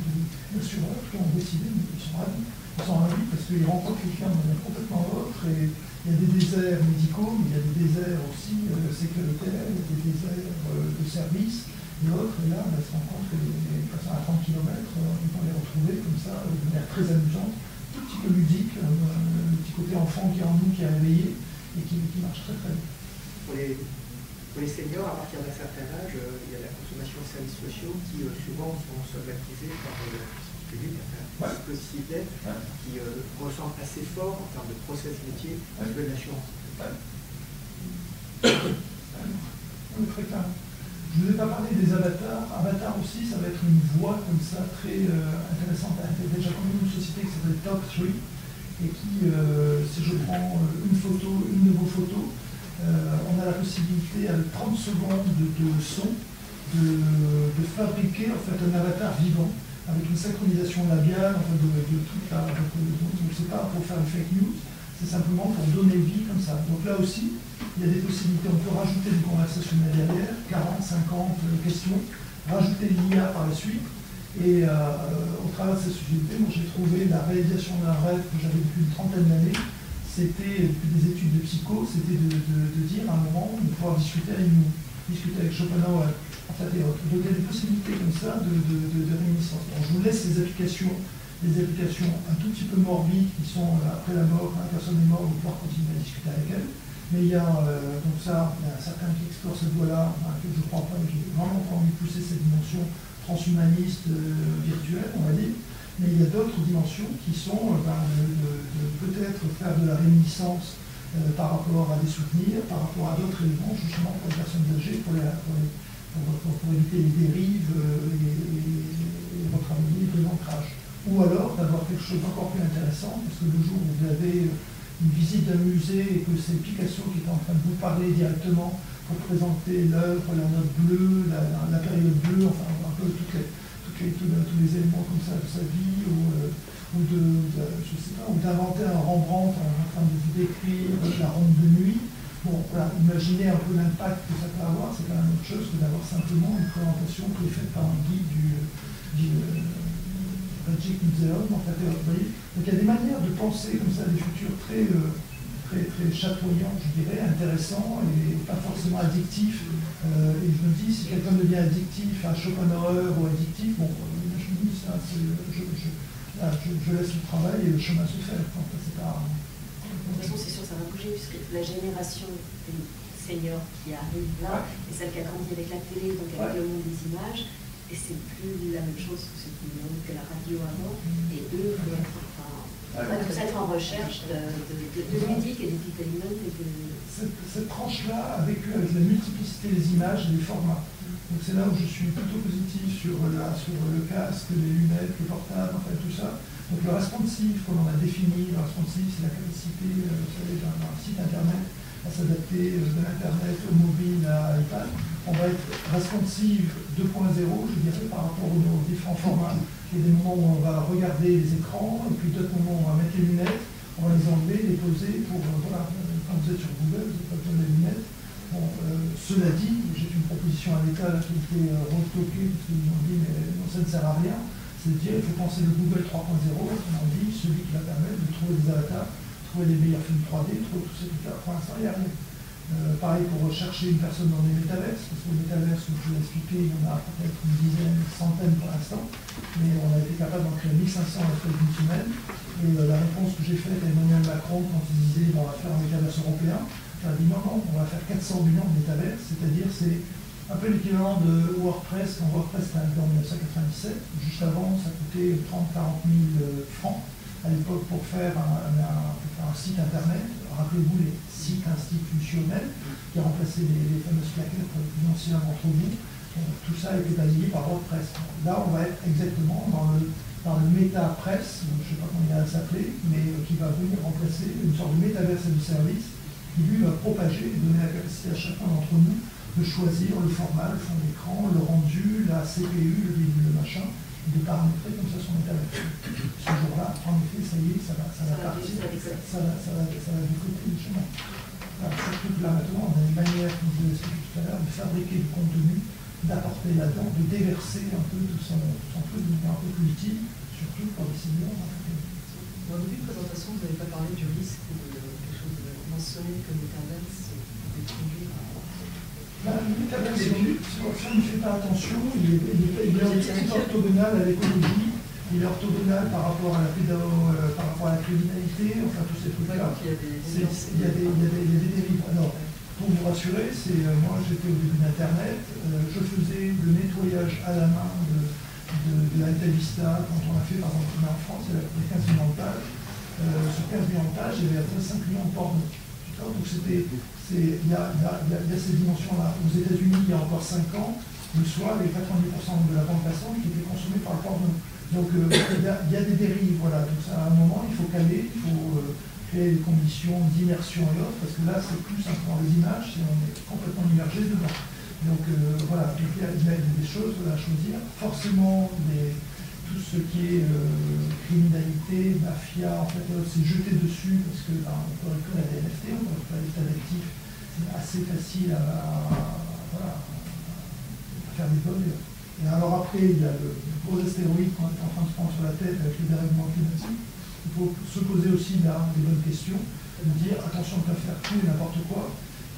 d'assureurs qui ont décidé, ils sont ravis parce qu'ils rencontrent quelqu'un de manière complètement autre, et il y a des déserts médicaux, mais il y a des déserts aussi sécuritaires, il y a des déserts de services, et autres, et là, on se rend compte que les personnes à 30 km, on peut les retrouver comme ça, de manière très amusante, tout petit peu ludique, le petit côté enfant qui est en nous, qui est réveillé et qui marche très très bien. Pour les seniors, à partir d'un certain âge, il y a la consommation de services sociaux qui souvent sont stigmatisés par le public, dispositif qui ressemble assez fort en termes de process métier de l'assurance. Très clair. Je ne vous ai pas parlé des avatars. Avatar aussi, ça va être une voie comme ça très intéressante à intégrer. Déjà comme une société qui s'appelle Top 3 et qui, si je prends une de vos photos, on a la possibilité, avec 30 secondes de son, de fabriquer en fait, un avatar vivant, avec une synchronisation labiale, en fait, de toute la... Donc c'est pas pour faire une fake news, c'est simplement pour donner vie comme ça. Donc là aussi, il y a des possibilités, on peut rajouter du conversationnel derrière, 40, 50 questions, rajouter l'IA par la suite, et au travers de cette société, moi j'ai trouvé la réalisation d'un rêve que j'avais depuis une trentaine d'années. C'était, depuis des études de psycho, c'était de dire à un moment, de pouvoir discuter avec Schopenhauer, en fait, et autres. Donc il y a des possibilités comme ça de réminiscence. Alors, je vous laisse les applications un tout petit peu morbides qui sont après la mort, quand la personne est morte, de pouvoir continuer à discuter avec elle. Mais il y a, donc ça, il y a certains qui explorent cette voie-là, que je ne crois pas, mais j'ai vraiment pas envie de pousser cette dimension transhumaniste virtuelle, on va dire. Mais il y a d'autres dimensions qui sont de peut-être faire de la réminiscence par rapport à des souvenirs, par rapport à d'autres éléments, justement pour les personnes âgées, pour éviter les dérives et retravailler les ancrages. Ou alors d'avoir quelque chose d'encore plus intéressant, parce que le jour où vous avez une visite d'un musée et que c'est Picasso qui est en train de vous parler directement pour présenter l'œuvre, la note bleue, la période bleue, enfin un peu tous les éléments comme ça de sa vie, ou je sais pas, ou d'inventer un Rembrandt en train de vous décrire la ronde de nuit. Bon, voilà, imaginez un peu l'impact que ça peut avoir, c'est quand même autre chose que d'avoir simplement une présentation qui est faite par un guide du Magic Museum, en fait, vous voyez. Donc il y a des manières de penser comme ça des futurs très chatoyants, je dirais, intéressants et pas forcément addictifs. Et je me dis, si quelqu'un devient addictif à Schopenhauer ou addictif, bon, je me dis, ça, je laisse le travail et le chemin se faire. Enfin, c'est pas... De toute façon, c'est sûr, ça va bouger, puisque la génération des seniors qui arrive là, et celle qui a grandi avec la télé, donc avec le monde des images, et c'est plus la même chose que la radio avant, et eux vont être en recherche de ludique et d'entertainment et de... Cette tranche-là, avec la multiplicité des images et des formats. Donc c'est là où je suis plutôt positif sur le casque, les lunettes, le portable, enfin tout ça. Donc le responsive, comme on a défini, le responsive, c'est la capacité, vous savez, d'un site internet à s'adapter de l'internet au mobile à iPad. On va être responsive 2.0, je dirais, par rapport aux différents formats. Il y a des moments où on va regarder les écrans, et puis d'autres moments où on va mettre les lunettes, on va les enlever, les poser pour, voilà, quand vous êtes sur Google, vous n'avez pas besoin des lunettes. Bon, cela dit, j'ai une proposition à l'État qui a été retoquée, parce qu'ils ont dit, mais non, ça ne sert à rien. C'est de dire, il faut penser le Google 3.0, on dit, celui qui va permettre de trouver des avatars, trouver les meilleurs films 3D, trouver tous ces trucs-là. Pour l'instant, il n'y a rien. Pareil pour rechercher une personne dans les métaverses, parce que les métaverses, comme je vous l'ai expliqué, il y en a peut-être une dizaine, une centaine pour l'instant, mais on a été capable d'en créer 1500 à l'espace d'une semaine. Et la réponse que j'ai faite à Emmanuel Macron quand il disait bon, on va faire un métaverse européen, j'ai dit non, on va faire 400 millions de métaverses, c'est-à-dire c'est un peu l'équivalent de WordPress, quand WordPress était en 1997, juste avant ça coûtait 30-40 000 francs à l'époque pour faire un site internet. Rappelez-vous les sites institutionnels qui remplaçaient les fameuses plaquettes plus anciennes d'entre vous. Tout ça a été balayé par WordPress. Là, on va être exactement dans le méta-presse, je ne sais pas comment il va s'appeler, mais qui va venir remplacer une sorte de métaverse de service qui lui va propager et donner la capacité à chacun d'entre nous de choisir le format, le fond d'écran, le rendu, la CPU, le machin, et de paramétrer comme ça son métaverse. Ce jour-là, en effet, ça y est, ça va partir, ça va décoter le chemin. Alors, surtout que là maintenant, on a une manière, comme je vous l'ai expliqué tout à l'heure, de fabriquer du contenu, d'apporter là-dedans, de déverser un peu tout son truc, de faire un peu plus utile, surtout pour les seniors. Dans le début de présentation, vous n'avez pas parlé du risque ou de quelque chose de mentionné que le métaverse pouvait conduire à... Le métaverse, si on ne fait pas attention, il est un petit orthogonal à l'écologie, il est orthogonal par rapport à la criminalité, enfin tous ces trucs-là. Il y a des dérives. Alors, pour vous rassurer, moi j'étais au début d'Internet, je faisais le nettoyage à la main de Alta Vista quand on a fait, par exemple, en France, il y avait 15 millions de pages. Sur 15 millions de pages, il y avait à peu près 5 millions de porno. Donc il y a ces dimensions-là. Aux États-Unis, il y a encore 5 ans, le soir, il y avait 90% de la bande passante qui était consommée par le porno. Donc il y a des dérives, voilà. Donc ça, à un moment, il faut caler, il faut créer des conditions d'immersion et autres, parce que là, c'est plus simplement les images, on est complètement immergé dedans. Donc voilà, il y a des choses à choisir. Forcément, tout ce qui est criminalité, mafia, en fait, c'est jeté dessus, parce que on peut récupérer des NFT, on peut récupérer des tas d'actifs, c'est assez facile à faire des vols. Et alors après, il y a le gros astéroïde qu'on est en train de se prendre sur la tête avec le dérèglement climatique. Il faut se poser aussi là des bonnes questions, de dire attention de ne pas faire tout et n'importe quoi.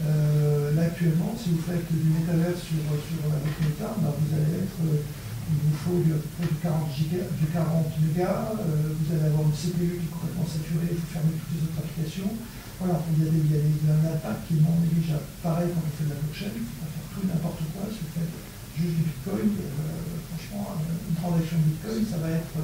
Là actuellement, si vous faites du métaverse sur avec Meta, vous allez être, il vous faut du 40 mégas, vous allez avoir une CPU qui est complètement saturée, il faut fermer toutes les autres applications. Voilà, il y a un impact qui est non négligeable. Pareil quand on fait de la blockchain, il ne faut pas faire tout et n'importe quoi. Si vous faites juste du Bitcoin, franchement, une transaction de Bitcoin, ça va être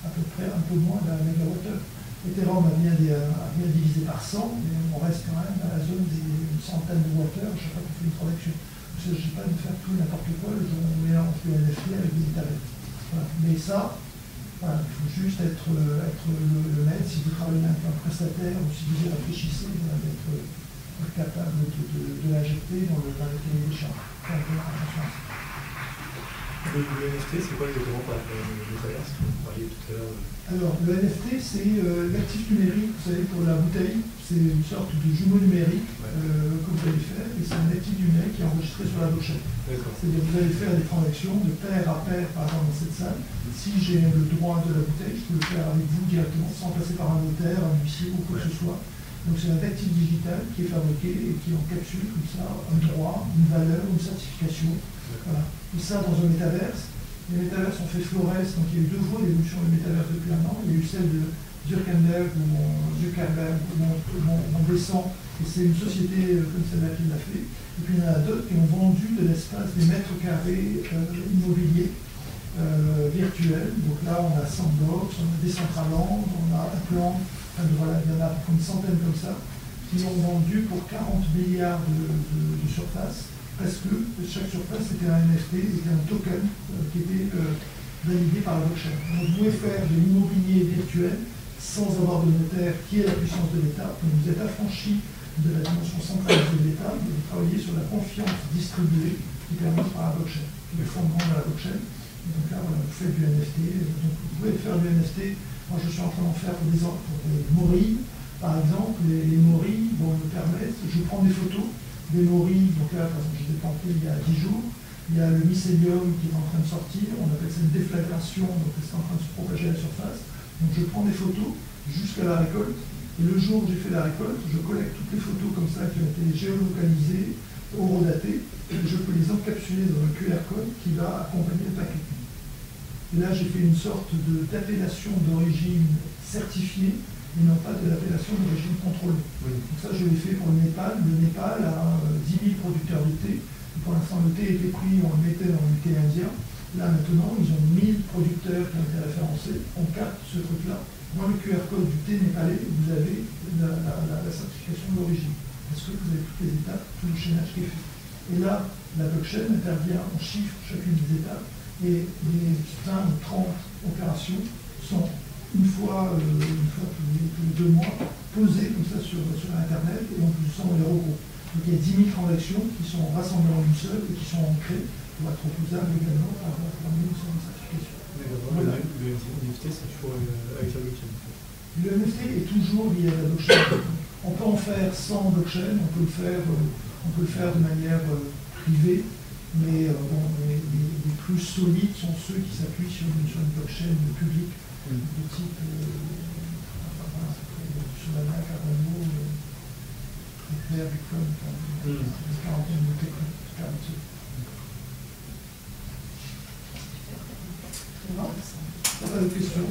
à peu près un peu moins d'un mégawattheure. Ethereum a bien divisé par 100, mais on reste quand même à la zone d'une centaine de wattheures chaque fois qu'on fait une transaction. Il ne s'agit pas de faire tout et n'importe quoi, le jour où on mélange le NFT avec des tarifs. Voilà. Mais ça, voilà, il faut juste être le maître. Si vous travaillez avec un prestataire ou si vous y réfléchissez, d'être capable de l'injecter dans le cahier des charges. Le NFT, c'est quoi exactement par le métaverse dont vous parliez tout à l'heure? Alors, le NFT, c'est l'actif numérique, vous savez, pour la bouteille, c'est une sorte de jumeau numérique que vous allez faire, et c'est un actif numérique qui est enregistré sur la blockchain. C'est-à-dire que vous allez faire des transactions de pair à pair, par exemple, dans cette salle. Si j'ai le droit de la bouteille, je peux le faire avec vous directement, sans passer par un notaire, un huissier ou quoi que ce soit. Donc c'est un actif digital qui est fabriqué et qui encapsule comme ça un droit, une valeur, une certification. Voilà. Et ça dans un métaverse. Les métaverses ont fait Flores, donc il y a eu 2 fois l'évolution des métaverses depuis un an. Il y a eu celle de Zuckerberg où on descend, et c'est une société comme celle-là qui l'a fait. Et puis il y en a d'autres qui ont vendu de l'espace des mètres carrés immobiliers virtuels. Donc là on a Sandbox, on a Decentraland, on a Upland, voilà, il y en a une centaine comme ça, qui ont vendu pour 40 milliards de surface. Parce que chaque surface était un NFT, c'était un token qui était validé par la blockchain. Donc vous pouvez faire de l'immobilier virtuel sans avoir de notaire qui est la puissance de l'État. Donc vous êtes affranchi de la dimension centralisée de l'État, vous travaillez sur la confiance distribuée qui est permise par la blockchain, qui est le fondement de la blockchain. Et donc là, voilà, vous faites du NFT. Donc vous pouvez faire du NFT. Moi, je suis en train d'en faire pour des morilles, par exemple. Les morilles me permettent, je prends des photos des morilles, donc là, par exemple, je l'ai planté il y a 10 jours. Il y a le mycélium qui est en train de sortir, on appelle ça une déflagration, donc c'est en train de se propager à la surface. Donc je prends des photos jusqu'à la récolte, et le jour où j'ai fait la récolte, je collecte toutes les photos comme ça qui ont été géolocalisées, horodatées, et je peux les encapsuler dans un QR code qui va accompagner le paquet. Et là, j'ai fait une sorte d'appellation d'origine certifiée, mais non pas de l'appellation d'origine contrôlée. Donc ça, je l'ai fait pour le Népal. Le Népal a 10 000 producteurs de thé. Et pour l'instant, le thé était pris, on le mettait dans le thé indien. Là, maintenant, ils ont 1000 producteurs qui ont été référencés. On capte ce truc-là. Dans le QR code du thé népalais, vous avez la certification d'origine. Parce que vous avez toutes les étapes, tout le chaînage qui est fait. Et là, la blockchain intervient, on chiffre chacune des étapes. Et les 20 ou 30 opérations sont une fois tous les 2 mois, posées comme ça sur Internet, et on peut les regroupe. Donc il y a 10 000 transactions qui sont rassemblées en une seule et qui sont ancrées pour être opposables également par une certification. Voilà. Le NFT, c'est toujours avec la blockchain. Le NFT est toujours lié à la blockchain. On peut en faire sans blockchain, on peut le faire de manière privée, mais les plus solides sont ceux qui s'appuient sur une blockchain publique. De type sur la main Cardano, Ether, Bitcoin, une quarantaine de techniques. à votre question.